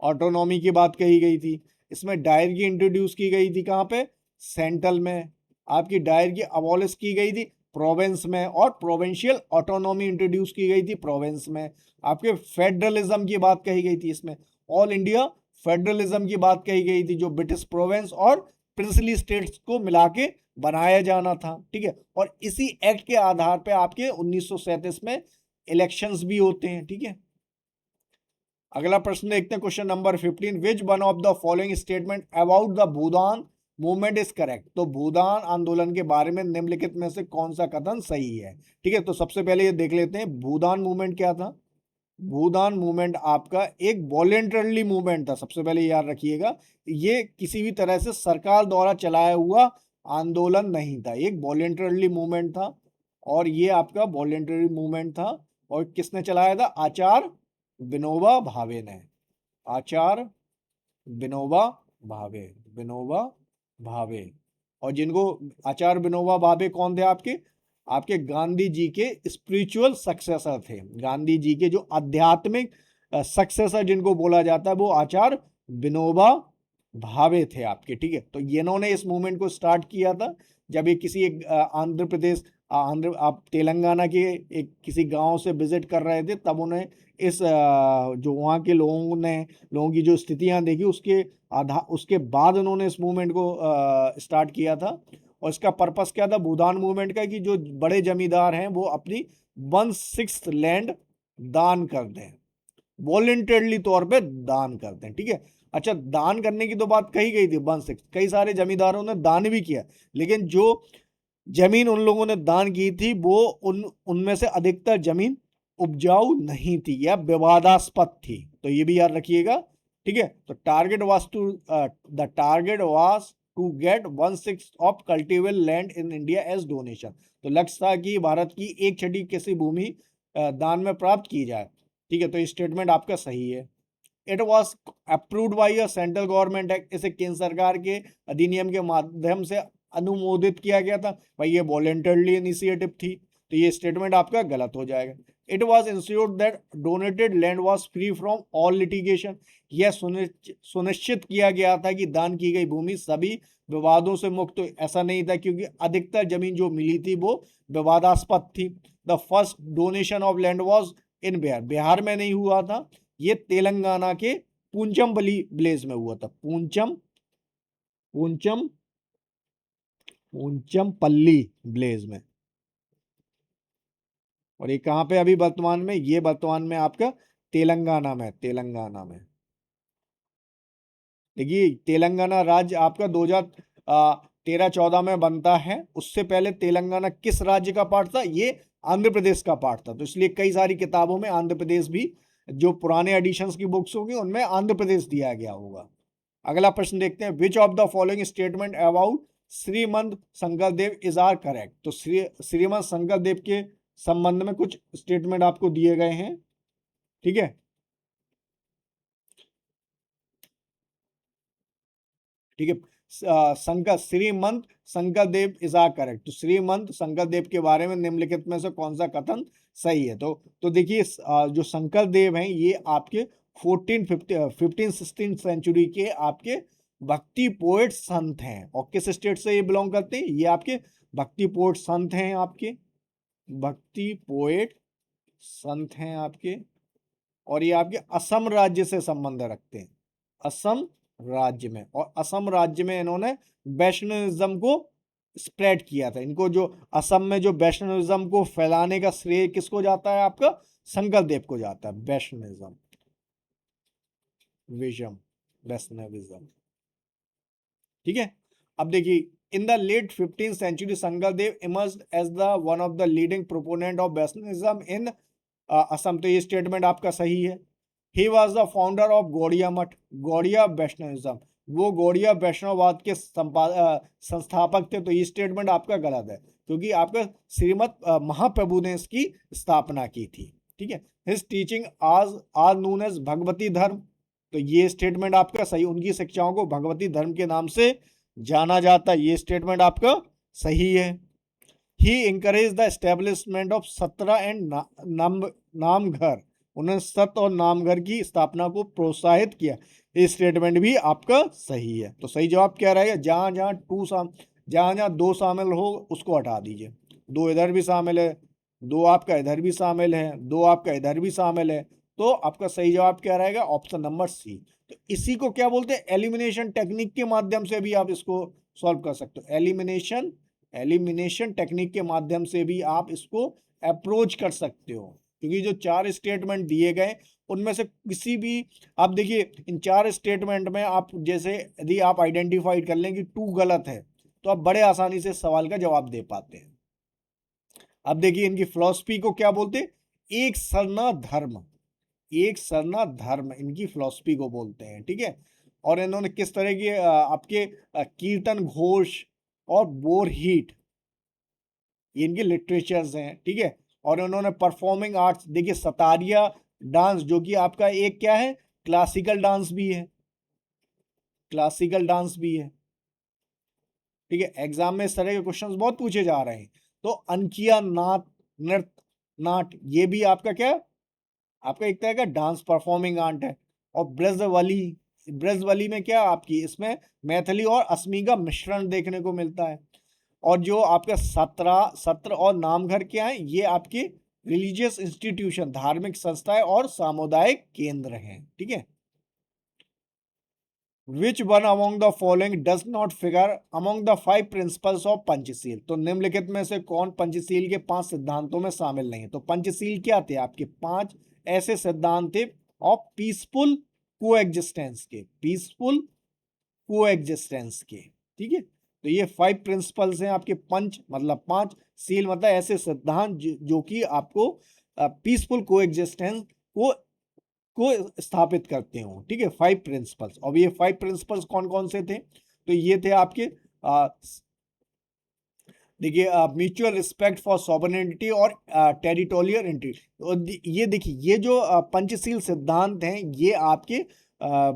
ऑटोनॉमी की बात कही गई थी। इसमें डायरगी इंट्रोड्यूस की गई थी, कहाँ पे? सेंट्रल में। आपकी डायरगी अबॉलिश की गई थी प्रोविंस में, और प्रोविंशियल ऑटोनॉमी इंट्रोड्यूस की गई थी प्रोविंस में। आपके फेडरलिज्म की बात कही गई थी, इसमें ऑल इंडिया फेडरलिज्म की बात कही गई थी, जो ब्रिटिश प्रोविंस और प्रिंसली स्टेट्स को मिला के बनाया जाना था, ठीक है। और इसी एक्ट के आधार पे आपके 1937 में इलेक्शंस भी होते हैं, ठीक है। अगला प्रश्न देखते हैं, question number 15, which one of the following statement about the Bhoodan movement is correct. तो भूदान आंदोलन के बारे में निम्नलिखित में से कौन सा कथन सही है। ठीक है, तो सबसे पहले ये देख लेते हैं भूदान मूवमेंट क्या था। भूदान मूवमेंट आपका एक वॉलेंटरली मूवमेंट था, सबसे पहले याद रखिएगा। ये किसी भी तरह से सरकार द्वारा चलाया हुआ आंदोलन नहीं था, एक वॉलेंटरली मूवमेंट था। और ये आपका वॉलेंटरी मूवमेंट था। और किसने चलाया था? आचार्य विनोबा भावे ने। आचार्य विनोबा भावे, विनोबा भावे। और जिनको आचार्य विनोबा भावे कौन थे? आपके आपके गांधी जी के स्पिरिचुअल सक्सेसर थे। गांधी जी के जो आध्यात्मिक सक्सेसर जिनको बोला जाता है वो आचार्य विनोबा भावे थे आपके। ठीक है, तो इन्होंने इस मूवमेंट को स्टार्ट किया था जब ये किसी एक आंध्र प्रदेश आप तेलंगाना के एक किसी गांव से विजिट कर रहे थे, तब उन्हें इस जो वहाँ के लोगों की जो स्थितियां देखी उसके बाद उन्होंने इस मूवमेंट को स्टार्ट किया था। और इसका पर्पस क्या था भूदान मूवमेंट का? कि जो बड़े जमींदार हैं वो अपनी 1/6 लैंड दान कर दें, वॉलेंटरली तौर पे दान करते हैं। ठीक है, अच्छा, दान करने की तो बात कही गई थी 1/6, कई सारे जमींदारों ने दान भी किया, लेकिन जो जमीन उन लोगों ने दान की थी वो उनमें से अधिकतर जमीन उपजाऊ नहीं थी या विवादास्पद थी। तो ये भी याद रखिएगा। ठीक है, तो target was to get 1/6 of cultivable land in India as donation. तो लक्ष्य था कि भारत की 1/6 किसी भूमि दान में प्राप्त की जाए। ठीक है, तो ये स्टेटमेंट आपका सही है। It was approved by a central government act, इसे केंद्र सरकार के अधिनियम के माध्यम से अनुमोदित किया गया था। भाई ये वॉलेंटरली इनिशिएटिव थी, तो ये स्टेटमेंट आपका गलत हो जाएगा। It was insured that donated land was free from all litigation, यह सुनिश्चित किया गया था कि दान की गई भूमि सभी विवादों से मुक्त। तो ऐसा नहीं था, क्योंकि अधिकतर जमीन जो मिली थी वो विवादास्पद थी। The first donation of land was in Bihar, Bihar में नहीं हुआ था, ये तेलंगाना के पूंचम विलेज में हुआ था। पूंचमपल्ली विलेज में। और ये कहां पे अभी वर्तमान में? ये वर्तमान में आपका तेलंगाना में। देखिए, तेलंगाना राज्य आपका 2013-14 में बनता है। उससे पहले तेलंगाना किस राज्य का पार्ट था? ये आंध्र प्रदेश का पार्ट था। तो इसलिए कई सारी किताबों में आंध्र प्रदेश भी, जो पुराने एडिशंस की बुक्स होंगी उनमें आंध्र प्रदेश दिया गया होगा। अगला प्रश्न देखते हैं, which of the following statement about Srimanta Sankardev is are correct. तो श्रीमंत शंकरदेव के संबंध में कुछ स्टेटमेंट आपको दिए गए हैं। ठीक है, ठीक है, श्रीमंत शंकरदेव इज आर करेक्ट। तो श्रीमंत शंकरदेव के बारे में निम्नलिखित में से कौन सा कथन सही है? तो देखिए, जो शंकरदेव हैं ये आपके 15-16 सेंचुरी के आपके भक्ति पोएट संत हैं। और किस स्टेट से ये बिलोंग करते हैं? ये आपके भक्ति पोएट संत हैं, आपके भक्ति पोएट संत हैं आपके। और ये आपके असम राज्य से संबंध रखते हैं, असम राज्य में। और असम राज्य में इन्होंने वैष्णविज्म को स्प्रेड किया था। इनको जो असम में जो वैष्णविज्म को फैलाने का श्रेय किसको जाता है? आपका शंकरदेव को जाता है। वैष्णविज्म। ठीक है, अब देखिए, in the late 15th century Shankardev emerged as the one of the leading proponent of Vaishnavism in Assam. तो ये स्टेटमेंट आपका सही है। He was the founder of Gaudiya Math, Gaudiya Vaishnavism. वो गौड़िया वैष्णववाद के संस्थापक थे। तो ये स्टेटमेंट आपका गलत है, क्योंकि आपका श्रीमद महाप्रभु ने इसकी स्थापना की थी। ठीक है, हिज टीचिंग आज नोन एज भगवती धर्म। तो ये स्टेटमेंट आपका सही, उनकी शिक्षाओं को भगवती धर्म के नाम से जाना जाता है। ये स्टेटमेंट आपका सही है। ही इंकरेज द एस्टेब्लिशमेंट ऑफ सत्र एंड नामघर, उन्होंने सत और नामघर की स्थापना को प्रोत्साहित किया। ये स्टेटमेंट भी आपका सही है। तो सही जवाब क्या रहेगा? जहां जहां दो शामिल हो उसको हटा दीजिए। दो इधर भी शामिल है, दो आपका इधर भी शामिल है, दो आपका इधर भी शामिल है। तो आपका सही जवाब क्या रहेगा? Option number C. तो इसी को क्या बोलते हैं? एलिमिनेशन टेक्निक के माध्यम से भी आप इसको सॉल्व कर सकते हो। एलिमिनेशन टेक्निक के माध्यम से भी आप इसको अप्रोच कर सकते हो। क्योंकि जो 4 स्टेटमेंट दिए गए उनमें से किसी भी, आप देखिए इन 4 स्टेटमेंट में आप जैसे यदि आप आइडेंटिफाई कर लें कि 2 गलत है तो आप बड़े आसानी से सवाल का जवाब दे पाते हैं। अब देखिए इनकी फिलॉसफी को क्या बोलते हैं, एक सरना धर्म, एक सरना धर्म इनकी फिलॉसफी को बोलते हैं, ठीक है। और इन्होंने किस तरह की आपके कीर्तन घोष और बोर हीट, ये इनके लिटरेचर्स हैं, ठीक है। और उन्होंने परफॉर्मिंग आर्ट्स, देखिए सतारिया डांस जो कि आपका एक क्या है, क्लासिकल डांस भी है, क्लासिकल डांस भी है, ठीक है। एग्जाम में इस तरह के क्वेश्चंस बहुत पूछे जा रहे हैं। तो अनकिया नाट, नृत्य नाट, ये भी आपका क्या, आपका एक तरह का डांस परफॉर्मिंग आर्ट है। और ब्रजवली, ब्रजवली में क्या आपकी इसमें मैथिली और असमी का मिश्रण देखने को मिलता है। और जो आपका सत्र और नामघर क्या है, ये आपके रिलीजियस इंस्टीट्यूशन, धार्मिक संस्थाएं और सामुदायिक केंद्र हैं, ठीक है। Which one among the following does not figure among the 5 principles of Panchsheel, तो निम्नलिखित में से कौन पंचशील के 5 सिद्धांतों में शामिल नहीं है। तो पंचशील क्या थे, आपके 5 ऐसे सिद्धांत थे ऑफ पीसफुल कोएग्जिस्टेंस के, पीसफुल कोएग्जिस्टेंस के, ठीक है। तो ये 5 प्रिंसिपल्स हैं आपके, पंच मतलब 5, सील मतलब ऐसे सिद्धांत जो कि आपको पीसफुल कोएग्जिस्टेंस को स्थापित करते हो, ठीक है। 5 प्रिंसिपल्स। अब ये 5 प्रिंसिपल्स कौन कौन से थे, तो ये थे आपके देखिए म्यूचुअल रिस्पेक्ट फॉर सॉवरेनिटी और टेरिटोरियल इंटीग्रिटी। तो ये देखिए ये जो पंचशील सिद्धांत हैं ये आपके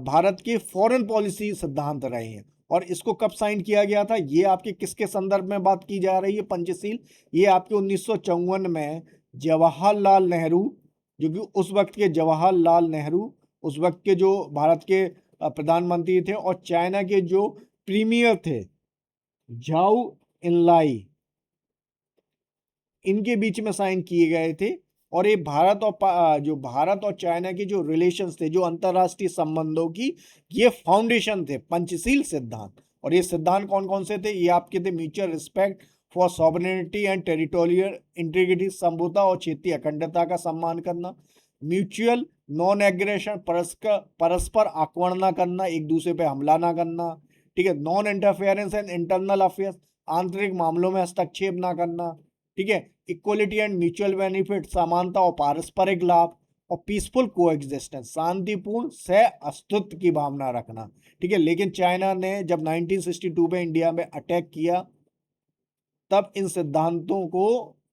भारत के फॉरेन पॉलिसी सिद्धांत रहे हैं। और इसको कब साइन किया गया था, ये आपके किसके संदर्भ में बात की जा रही है पंचशील, ये आपके 1954 में जवाहरलाल नेहरू, जो कि उस वक्त के जवाहरलाल नेहरू, उस वक्त के जो भारत के प्रधानमंत्री थे, और चाइना के जो प्रीमियर थे झाओ इनलाई, इनके बीच में साइन किए गए थे। और ये भारत और जो भारत और चाइना के जो रिलेशंस थे, जो अंतरराष्ट्रीय संबंधों की, ये फाउंडेशन थे पंचशील सिद्धांत। और ये सिद्धांत कौन कौन से थे, ये आपके थे mutual respect for sovereignty and territorial integrity, समझौता और क्षेत्रीय अखंडता का सम्मान करना, म्यूचुअल नॉन एग्रेशन, परस्पर आक्रमण न करना, एक दूसरे पे हमला ना करना, ठीक है। Non interference and internal affairs, आंतरिक मामलों में हस्तक्षेप ना करना, ठीक है। इक्वलिटी एंड म्यूचुअल बेनिफिट, समानता और पारस्परिक लाभ, और पीसफुल कोएग्जिस्टेंस, शांतिपूर्ण सह अस्तित्व की भावना रखना, ठीक है। लेकिन चाइना ने जब 1962 में इंडिया में अटैक किया तब इन सिद्धांतों को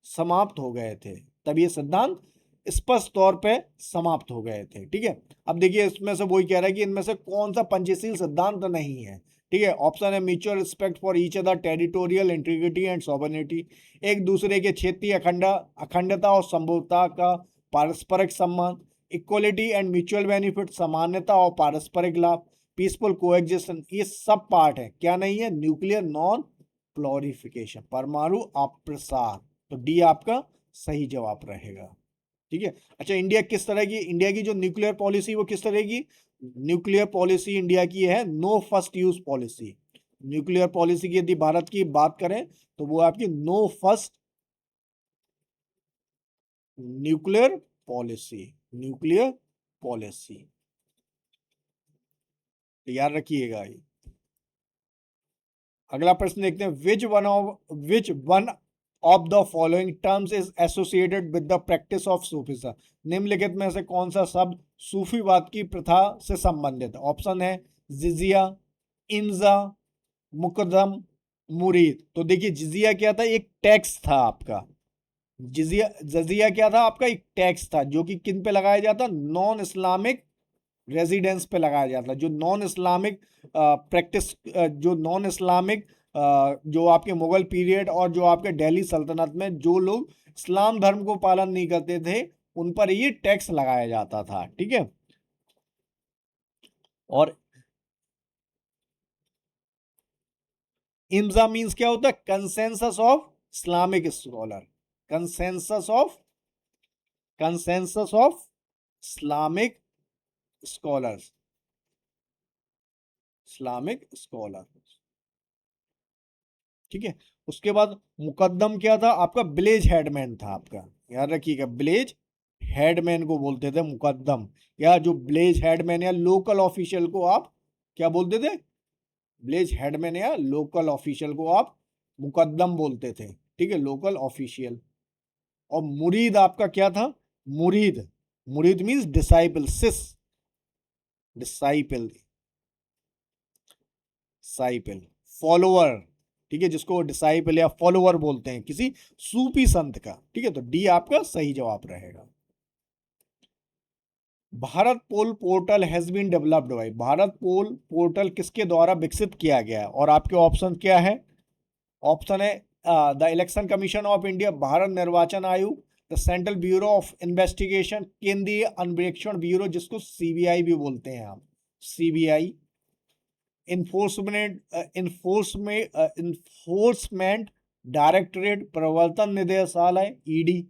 समाप्त हो गए थे, तब ये सिद्धांत स्पष्ट तौर पे समाप्त हो गए थे, ठीक है। अब देखिए इसमें से वही कह रहा है कि इनमें से कौन सा पंचशील सिद्धांत नहीं है, ठीक है। ऑप्शन है mutual respect for each other, territorial integrity and sovereignty, एक दूसरे के क्षेत्रीय अखंडता और संभवता का पारस्परिक सम्मान, इक्वलिटी एंड म्यूचुअल बेनिफिट, सामान्यता और पारस्परिक लाभ, पीसफुल कोएग्जिस्टेंस, ये सब पार्ट है। क्या नहीं है, न्यूक्लियर नॉन प्लोरिफिकेशन, परमाणु अप्रसार। तो डी आपका सही जवाब रहेगा, ठीक है। अच्छा इंडिया किस तरह की, इंडिया की जो न्यूक्लियर पॉलिसी वो किस तरह की, न्यूक्लियर पॉलिसी इंडिया की है no first use policy. Nuclear policy की यदि भारत की बात करें तो वो आपकी no first nuclear policy, nuclear policy याद रखिएगा ये। अगला प्रश्न देखते हैं, which one of the following terms is associated with the practice of Sufism, निम्नलिखित में से कौन सा शब्द सूफीवाद की प्रथा से संबंधित है। ऑप्शन है जिजिया, इंजा, मुकदम, मुरीद। तो देखिए जिजिया क्या था, एक टैक्स था आपका, जजिया क्या था आपका, एक टैक्स था जो कि किन पे लगाया जाता, नॉन इस्लामिक रेजिडेंस पे लगाया जाता, जो नॉन इस्लामिक प्रैक्टिस, जो नॉन इस्लामिक जो आपके मुगल पीरियड और जो आपके दिल्ली सल्तनत में जो लोग इस्लाम धर्म को पालन नहीं करते थे उन पर ये टैक्स लगाया जाता था, ठीक है। और इम्जा मींस क्या होता है, consensus of Islamic scholar, consensus of Islamic scholars, Islamic scholar, ठीक है। उसके बाद मुकद्दम क्या था आपका, विलेज हेडमैन था आपका, याद रखिएगा विलेज हेडमैन को बोलते थे मुकद्दम, या जो विलेज हेडमैन या लोकल ऑफिशियल को आप क्या बोलते थे? विलेज हेडमैन या लोकल ऑफिशियल को आप मुकद्दम बोलते थे, ठीक है, लोकल ऑफिशियल। और मुरीद आपका क्या था? मुरीद, मुरीद मीन्स डिसाइपल, सिस, डिसाइपल, डिसाइपल, फॉलोअर, ठीक है, जिसको डिसाइपल या फॉलोअर बोलते हैं किसी सूफी संत का, ठीक है। तो डी आपका सही जवाब रहेगा। Bharat poll portal has been developed by, Bharat poll portal किसके द्वारा विकसित किया गया है? और आपके ऑप्शन क्या है? ऑप्शन है the election commission of India, Bharat निर्वाचन आयोग, the central bureau of investigation, केंद्रीय अन्वेषण ब्यूरो जिसको सीबीआई भी बोलते हैं आप, सीबीआई, इन्फोर्समेंट डायरेक्टरेट, प्रवर्तन निदेशालय, ईडी।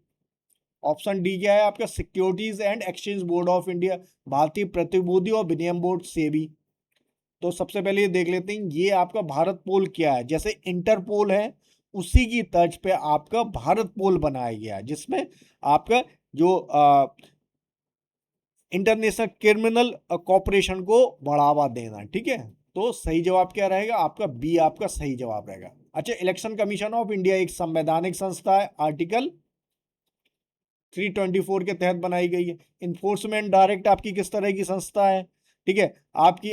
ऑप्शन डी क्या है आपका? Securities and exchange board of India, भारतीय प्रतिभूति और विनिमय बोर्ड, सेबी। तो सबसे पहले ये देख लेते हैं ये आपका भारत पोल क्या है। जैसे इंटरपोल है उसी की तर्ज पे आपका भारत पोल बनाया गया, जिसमें आपका जो इंटरनेशनल क्रिमिनल कॉपरेशन को बढ़ावा देना, ठीक है। तो सही जवाब क्या रहेगा आपका? बी आपका सही जवाब रहेगा। अच्छा, इलेक्शन कमीशन ऑफ इंडिया एक संवैधानिक संस्था है, आर्टिकल 324 के तहत बनाई गई है। इन्फोर्समेंट डायरेक्ट आपकी किस तरह की संस्था है, ठीक है। आपकी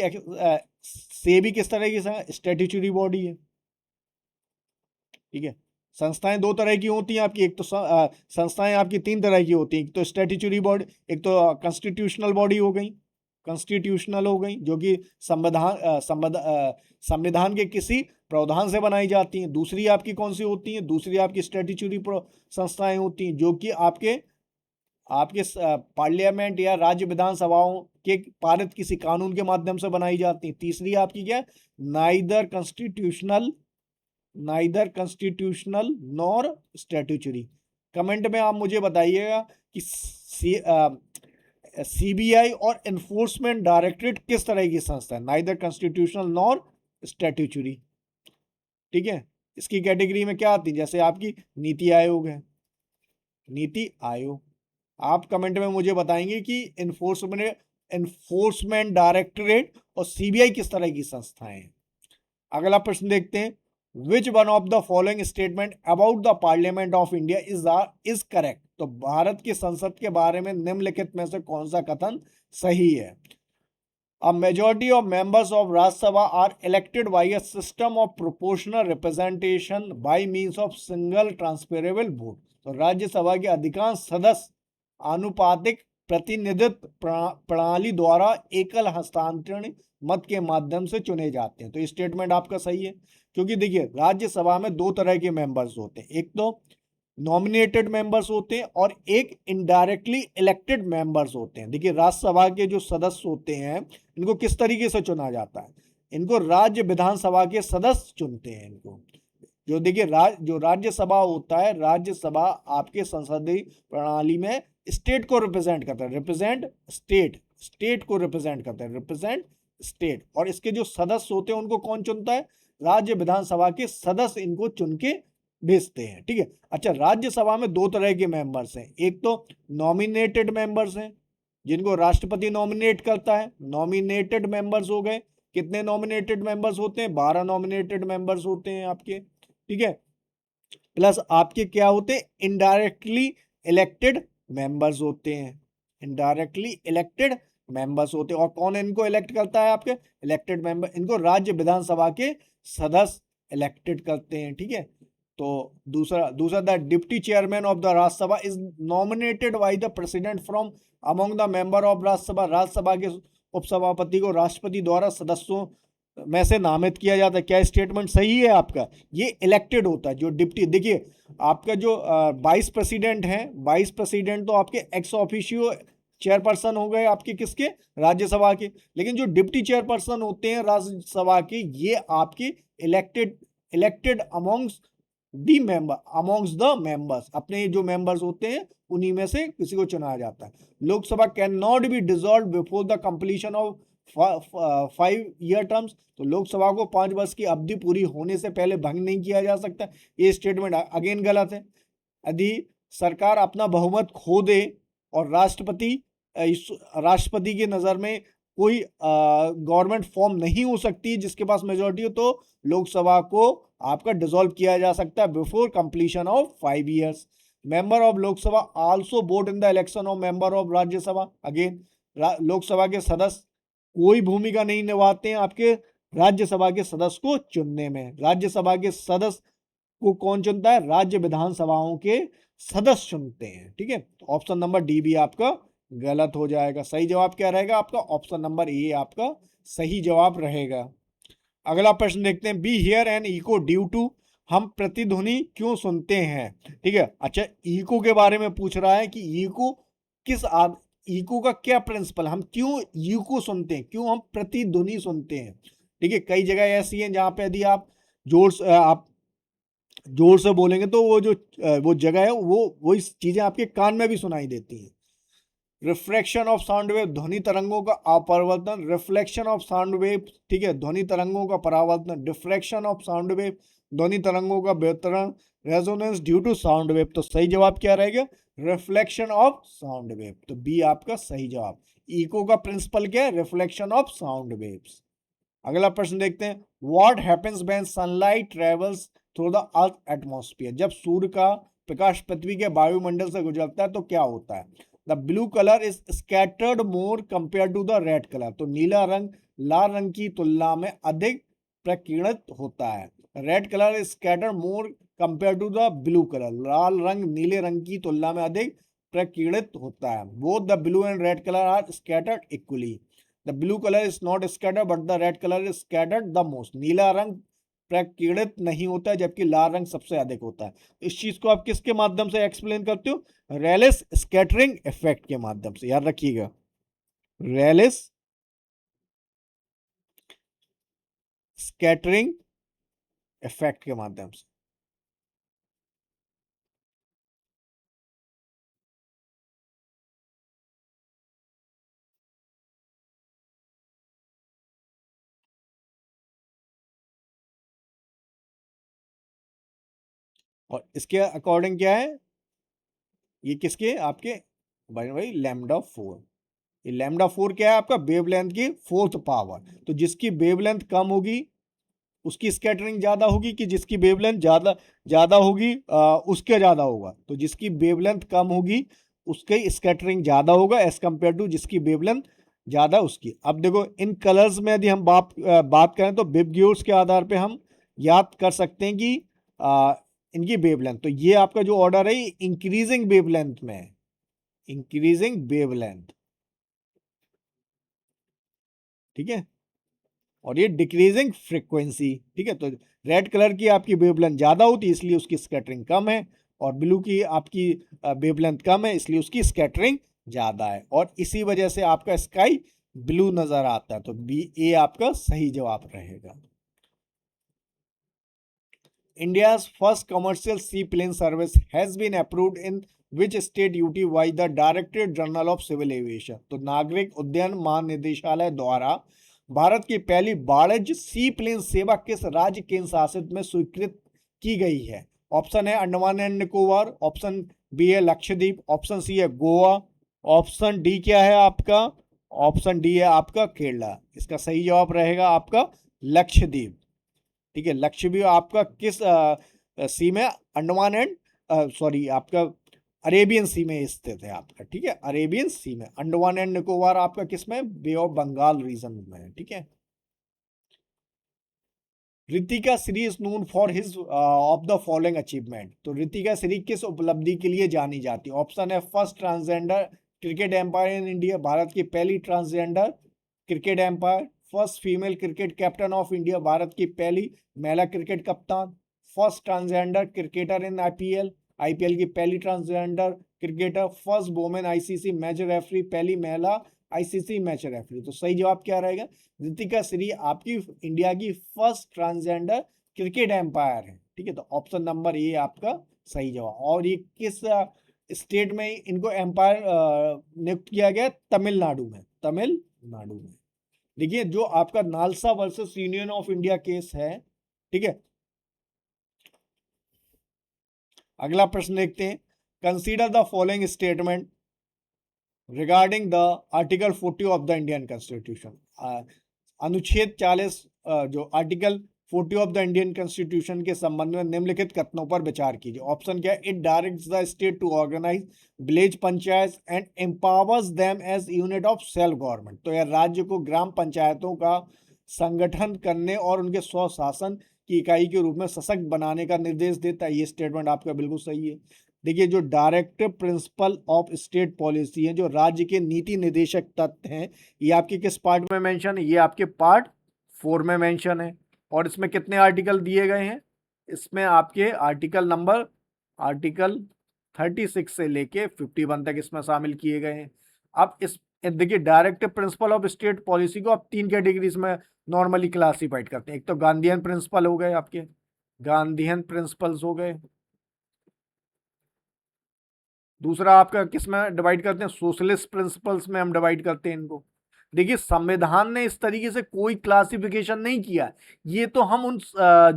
सेबी किस तरह की स्टैट्यूटरी बॉडी है, ठीक है। संस्थाएं दो तरह की होती हैं आपकी, एक तो संस्थाएं आपकी तीन तरह की होती हैं, एक तो स्टैट्यूटरी बॉडी, एक तो कॉन्स्टिट्यूशनल बॉडी हो गई, कॉन्स्टिट्यूशनल हो गई जो कि संविधान के किसी प्रावधान से बनाई जाती हैं। दूसरी आपकी कौन सी होती हैं? दूसरी आपकी स्टैट्यूटरी संस्थाएं होती हैं जो कि आपके पार्लियामेंट या राज्य विधानसभाओं के पारित किसी कानून के माध्यम से बनाई जाती हैं। तीसरी आपकी क्या है? Neither constitutional nor statutory. Comment में आप मुझे बताइएगा कि सीबीआई और एनफोर्समेंट डायरेक्टरेट किस तरह की संस्था है? नाइदर कॉन्स्टिट्यूशनल नॉर स्टैट्यूटरी, ठीक है। इसकी कैटेगरी में क्या आती है? जैसे आपकी नीति आयोग है, नीति आयोग। आप कमेंट में मुझे बताएंगे कि एनफोर्समेंट डायरेक्टरेट और सीबीआई किस तरह की संस्थाएं हैं। अगला प्रश्न देखते हैं, which one of the following statement about the parliament of India is correct. तो भारत की संसद के बारे में निम्नलिखित में से कौन सा कथन सही है? A majority of members of Rajya Sabha are elected by a system of proportional representation by means of single transferable vote। तो राज्यसभा के अधिकांश सदस्य आनुपातिक प्रतिनिधित्व प्रणाली द्वारा एकल हस्तांतरण मत के माध्यम से चुने जाते हैं। तो ये स्टेटमेंट आपका सही है, क्योंकि देखिए राज्यसभा में दो तरह के मेंबर्स होते हैं, एक तो नॉमिनेटेड मेंबर्स होते हैं और एक इनडायरेक्टली इलेक्टेड मेंबर्स होते हैं। देखिए राज्यसभा के जो सदस्य होते हैं इनको किस तरीके से चुना जाता है? इनको राज्य विधानसभा के सदस्य चुनते हैं इनको। जो देखिए जो राज्यसभा होता है, राज्यसभा आपके संसदीय प्रणाली में स्टेट को रिप्रेजेंट करता है, रिप्रेजेंट स्टेट को रिप्रेजेंट करता है, रिप्रेजेंट स्टेट। और इसके जो सदस्य होते हैं उनको कौन चुनता है? राज्य विधानसभा के सदस्य इनको चुन के भेजते हैं, ठीक है। अच्छा, राज्यसभा में दो तरह के मेंबर्स हैं, एक तो नॉमिनेटेड मेंबर्स हैं जिनको राष्ट्रपति नॉमिनेट करता है, नॉमिनेटेड मेंबर्स हो गए। कितने नॉमिनेटेड मेंबर्स होते हैं? 12 नॉमिनेटेड मेंबर्स होते हैं आपके, ठीक है। प्लस आपके क्या होते हैं? इनडायरेक्टली इलेक्टेड मेंबर्स होते हैं, इनडायरेक्टली इलेक्टेड मेंबर्स होते हैं। और कौन इनको इलेक्ट करता है? आपके इलेक्टेड मेंबर, इनको राज्य विधानसभा के सदस्य इलेक्टेड करते हैं, ठीक है। तो दूसरा the deputy chairman of the Rajya Sabha is nominated by the president from among the member of Rajya Sabha. Rajya Sabha के उपसभापति को राष्ट्रपति द्वारा सदस्यों में से नामित किया जाता है। क्या स्टेटमेंट सही है आपका? ये इलेक्टेड होता है जो डिप्टी। देखिए आपका जो वाइस प्रेसिडेंट है, वाइस प्रेसिडेंट तो आपके एक्स ऑफिशियो चेयरपर्सन हो गए आपके किसके? राज्यसभा के। लेकिन जो डिप्टी चेयरपर्सन होते हैं राज्यसभा के, ये आपके इलेक्टेड अमॉन्ग्स द मेंबर्स, अपने जो मेंबर्स होते हैं उन्हीं में से किसी को चुना जाता है। Lok Sabha can not be dissolve before the completion of 5 year terms. तो लोकसभा को 5 वर्ष की अवधि पूरी होने से पहले भंग नहीं किया जा सकता। ये स्टेटमेंट अगेन गलत है। यदि सरकार अपना बहुमत खो दे और राष्ट्रपति की नज़र में कोई गवर्नमेंट फॉर्म नहीं हो सकती जिसके पास मेजोरिटी हो, तो लोकसभा को आपका डिसॉल्व किया जा सकता है before completion of 5 years. Member of Lok Sabha also vote in the election of member of Rajya Sabha. Again Lok Sabha के सदस्य कोई भूमिका नहीं निभाते हैं आपके राज्यसभा के सदस्य को चुनने में। राज्यसभा के सदस्य को कौन चुनता है? राज्य विधानसभाओं के सदस्य चुनते हैं। ठीक है, तो ऑप्शन नंबर डी भी आपका गलत हो जाएगा। सही जवाब क्या रहेगा आपका? ऑप्शन नंबर ए आपका सही जवाब रहेगा। अगला प्रश्न देखते हैं, we hear and echo due to, हम प्रतिध्वनि क्यों सुनते हैं? ठीक है, अच्छा इको के बारे में पूछ रहा है कि इको का क्या प्रिंसिपल, हम क्यों इको सुनते हैं, क्यों हम प्रतिध्वनि सुनते हैं। ठीक है, कई जगह ऐसी हैं जहां पे यदि आप जोर से बोलेंगे तो वो जगह है वो इस चीजें आपके कान में भी सुनाई देती हैं। रिफ्रैक्शन ऑफ साउंड वेव, ध्वनि तरंगों का अपवर्तन। रिफ्लेक्शन ऑफ साउंड वेव, ठीक है, ध्वनि तरंगों का परावर्तन। डिफ्रैक्शन ऑफ साउंड वेव, ध्वनि तरंगों का वितरण। Resonance due to sound wave, तो सही जवाब क्या रहेगा? रिफ्लेक्शन ऑफ साउंड वेव, तो बी आपका सही जवाब। इको का प्रिंसिपल क्या है? Reflection of sound waves. अगला प्रश्न देखते हैं, what happens when sunlight travels through the earth atmosphere, जब सूर्य का प्रकाश पृथ्वी के वायुमंडल से गुजरता है तो क्या होता है? The blue colour is scattered more compare to the red colour, तो नीला रंग लाल रंग की तुलना में अधिक प्रकीर्णित होता है। Red colour is scattered more compare to the blue colour, लाल रंग नीले रंग की तुलना में अधिक प्रकीर्णित होता है। Both the blue and red colour are scattered equally. The blue colour is not scattered but the red colour is scattered the most, नीला रंग प्रकीर्णित नहीं होता है जबकि लाल रंग सबसे अधिक होता है। इस चीज को आप किसके माध्यम से एक्सप्लेन करते हो? रेलिस स्कैटरिंग इफेक्ट के माध्यम से, याद रखिएगा, रेलिस स्कैटरिंग इफेक्ट के माध्यम से। और इसके अकॉर्डिंग क्या है, ये किसके आपके भाई लैम्डा 4। ये लैम्डा 4 क्या है आपका? वेवलेंथ की 4th पावर। तो जिसकी वेवलेंथ कम होगी उसकी स्कैटरिंग ज्यादा होगी, कि जिसकी वेवलेंथ ज्यादा ज्यादा होगी उसके ज्यादा होगा। तो जिसकी वेवलेंथ कम होगी उसके स्कैटरिंग ज्यादा होगा एज कंपेयर टू जिसकी वेवलेंथ ज्यादा उसकी। अब देखो इन कलर्स में यदि हम बात करें तो विबग्योस के आधार पे हम याद कर सकते हैं कि इनकी वेवलेंथ, तो ये आपका जो ऑर्डर है इंक्रीजिंग वेवलेंथ में है, इंक्रीजिंग वेवलेंथ। ठीक है, और ये डिक्रीजिंग फ्रीक्वेंसी। ठीक है, तो रेड कलर की आपकी वेवलेंथ ज्यादा होती है इसलिए उसकी स्कैटरिंग कम है, और ब्लू की आपकी वेवलेंथ कम है इसलिए उसकी स्कैटरिंग ज्यादा है, और इसी वजह से आपका स्काई ब्लू नजर आता है। तो बी ए आपका सही जवाब रहेगा। India's first commercial seaplane service has been approved in which state UT by the Directorate General of Civil Aviation? तो नागरिक उड्डयन महानिदेशालय द्वारा भारत की पहली वाणिज्य सी प्लेन सेवा किस राज्य केंद्र शासित में स्वीकृत की गई है? ऑप्शन है Andaman and Nicobar, option B है लक्षद्वीप, ऑप्शन सी है गोवा, ऑप्शन डी क्या है आपका? ऑप्शन डी है आपका केरला। इसका सही जवाब रहेगा आपका लक्षद्वीप। ठीक है, लक्षद्वीप आपका किस सी में? अंडमान एंड सॉरी आपका अरेबियन सी में स्थित है आपका। ठीक है, अरेबियन सी में। अंडमान एंड निकोबार आपका किस में? बे ऑफ बंगाल रीजन में है। ठीक है, Ritika Shri is known for his of the following achievement, तो ऋतिका श्री किस उपलब्धि के लिए जानी जाती है? ऑप्शन है first transgender cricket umpire in India, Bharat की पहली transgender cricket umpire. First female cricket captain of India, Bharat की पहली महिला क्रिकेट कप्तान। First transgender cricketer in IPL, IPL की पहली transgender cricketer. First women ICC match referee, पहली महिला आईसीसी मैच रेफरी। तो सही जवाब क्या रहेगा? ऋतिका श्री आपकी इंडिया की फर्स्ट ट्रांसजेंडर क्रिकेट एम्पायर है। ठीक है, तो ऑप्शन नंबर ए आपका सही जवाब। और ये किस स्टेट में इनको एम्पायर नियुक्त किया गया? तमिलनाडु में, तमिलनाडु में। देखिए जो आपका NALSA versus union of India case है। ठीक है, अगला प्रश्न देखते हैं, consider the following statement regarding the article 40 of the Indian constitution, अनुच्छेद 40 जो article 40 of the Indian constitution के संबंध में निम्नलिखित कथनों पर विचार कीजिए। ऑप्शन क्या है? It directs the state to organise village panchayat and empowers them as unit of self government. तो यह राज्य को ग्राम पंचायतों का संगठन करने और उनके स्वशासन की इकाई के रूप में सशक्त बनाने का निर्देश देता है। ये स्टेटमेंट आपका बिल्कुल सही है। देखिए, जो directive principle of state policy है, जो राज्य के नीति निर्देशक तत्व हैं, ये आपके किस पार्ट में मेंशन है? ये आपके पार्ट 4 में मेंशन है। और इसमें कितने आर्टिकल दिए गए हैं? इसमें आपके आर्टिकल 36 से लेके 51 तक इसमें शामिल किए गए हैं। अब इस देखिए, directive principle of state policy को आप 3 कैटेगरीज में नॉर्मली क्लासिफाइड करते हैं। एक तो गांधीयन प्रिंसिपल हो गए, आपके गांधीयन प्रिंसिपल्स हो गए। दूसरा आपका किस में डिवाइड करते हैं? सोशलिस्ट प्रिंसिपल्स में हम डिवाइड करते हैं इनको। देखिए, संविधान ने इस तरीके से कोई क्लासिफिकेशन नहीं किया। ये तो हम उन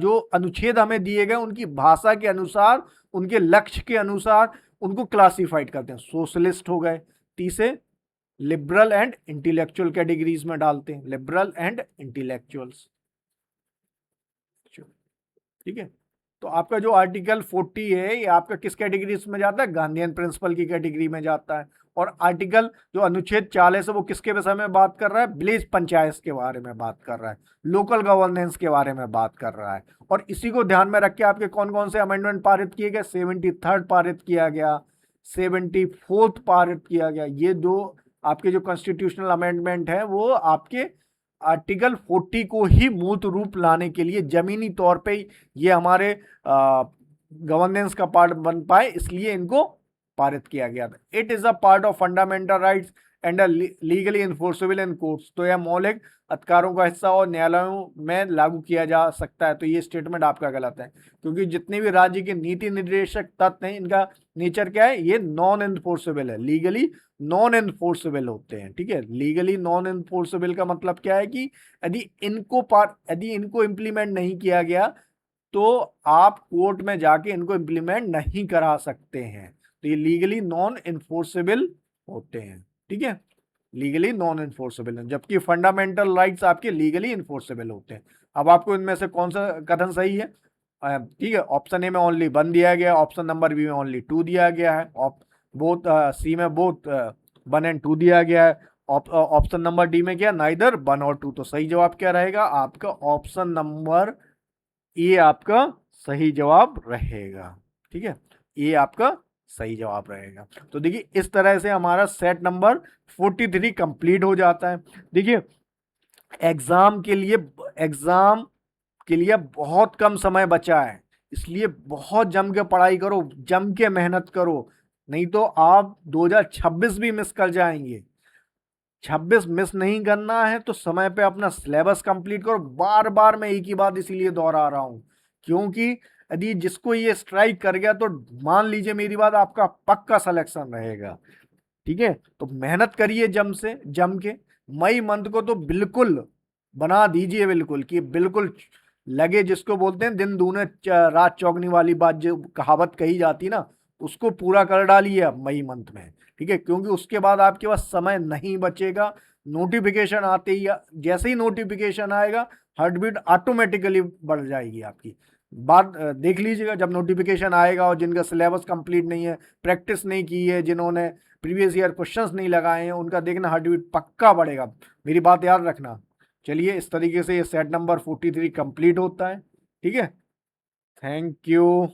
जो अनुच्छेद हमें दिए गए उनकी भाषा के अनुसार, उनके लक्ष्य के अनुसार उनको क्लासिफाइड करते हैं। सोशलिस्ट हो गए, तीसरे लिबरल एंड इंटेलेक्चुअल कैटेगरीज में डालते हैं, लिबरल एंड इंटेलेक्चुअल्स। ठीक है, तो आपका जो आर्टिकल 40 है ये आपका किस कैटेगरी में जाता है? गांधीयन प्रिंसिपल की कैटेगरी में जाता है। और आर्टिकल जो अनुच्छेद 40 है वो किसके विषय में बात कर रहा है? विलेज पंचायत के बारे में बात कर रहा है, लोकल गवर्नेंस के बारे में बात कर रहा है। और इसी को ध्यान में रख के आपके कौन कौन से अमेंडमेंट पारित किए गए? 73rd पारित किया गया, 74th पारित किया गया। ये दो आपके जो कॉन्स्टिट्यूशनल अमेंडमेंट है वो आपके आर्टिकल 40 को ही मूर्त रूप लाने के लिए जमीनी तौर पे ये हमारे गवर्नेंस का पार्ट बन पाए, इसलिए इनको पारित किया गया था। It is a part of fundamental rights and legally enforceable in courts. तो यह मौलिक अधिकारों का हिस्सा और न्यायालयों में लागू किया जा सकता है। तो ये स्टेटमेंट आपका गलत है, क्योंकि जितने भी राज्य के नीति निर्देशक तत्व हैं इनका नेचर क्या है? ये नॉन इन्फोर्सेबल है, लीगली नॉन इन्फोर्सेबल होते हैं। ठीक है, लीगली नॉन इन्फोर्सेबल का मतलब क्या है कि यदि इनको इम्प्लीमेंट नहीं किया गया तो आप कोर्ट में जाके इनको इम्प्लीमेंट नहीं करा सकते हैं। तो ये लीगली नॉन इन्फोर्सेबल होते हैं। ठीक है, लीगली नॉन इन्फोर्सेबल है, जबकि फंडामेंटल राइट्स आपके लीगली इन्फोर्सेबल होते हैं। अब आपको इनमें से कौन सा कथन सही है? ठीक है, ऑप्शन ए में ओनली 1 दिया गया, ऑप्शन नंबर बी में ओनली 2 दिया गया है, बोथ सी में बोथ 1 and 2 दिया गया है। ऑप्शन नंबर डी में क्या? नाइदर 1 और 2। तो सही जवाब क्या रहेगा? आपका ऑप्शन नंबर ए आपका सही जवाब रहेगा। ठीक है, ये आपका सही जवाब रहेगा। तो देखिए, इस तरह से हमारा सेट नंबर 43 कंप्लीट हो जाता है। देखिए, एग्जाम के लिए बहुत कम समय बचा है, इसलिए बहुत जम के पढ़ाई करो, जम के मेहनत करो, नहीं तो आप 2026 भी मिस कर जाएंगे। 26 मिस नहीं करना है तो समय पे अपना सिलेबस कंप्लीट करो। बार बार मैं एक ही बात इसीलिए दोहरा रहा हूं, क्योंकि यदि जिसको ये स्ट्राइक कर गया तो मान लीजिए मेरी बात, आपका पक्का सिलेक्शन रहेगा। ठीक है, तो मेहनत करिए जम के। मई मंथ को तो बिल्कुल बना दीजिए, बिल्कुल कि बिल्कुल लगे, जिसको बोलते हैं दिन दूने रात चौगनी वाली बात, जो कहावत कही जाती ना, उसको पूरा कर डालिए अब मई मंथ में। ठीक है, क्योंकि उसके बाद आपके पास समय नहीं बचेगा। नोटिफिकेशन आते ही, जैसे ही नोटिफिकेशन आएगा, हार्ट बीट ऑटोमेटिकली बढ़ जाएगी आपकी। बात देख लीजिएगा, जब नोटिफिकेशन आएगा और जिनका सिलेबस कंप्लीट नहीं है, प्रैक्टिस नहीं की है, जिन्होंने प्रीवियस ईयर क्वेश्चंस नहीं लगाए हैं, उनका देखना हार्ट बीट पक्का बढ़ेगा। मेरी बात याद रखना। चलिए, इस तरीके से ये सेट नंबर 43 कंप्लीट होता है। ठीक है, थैंक यू।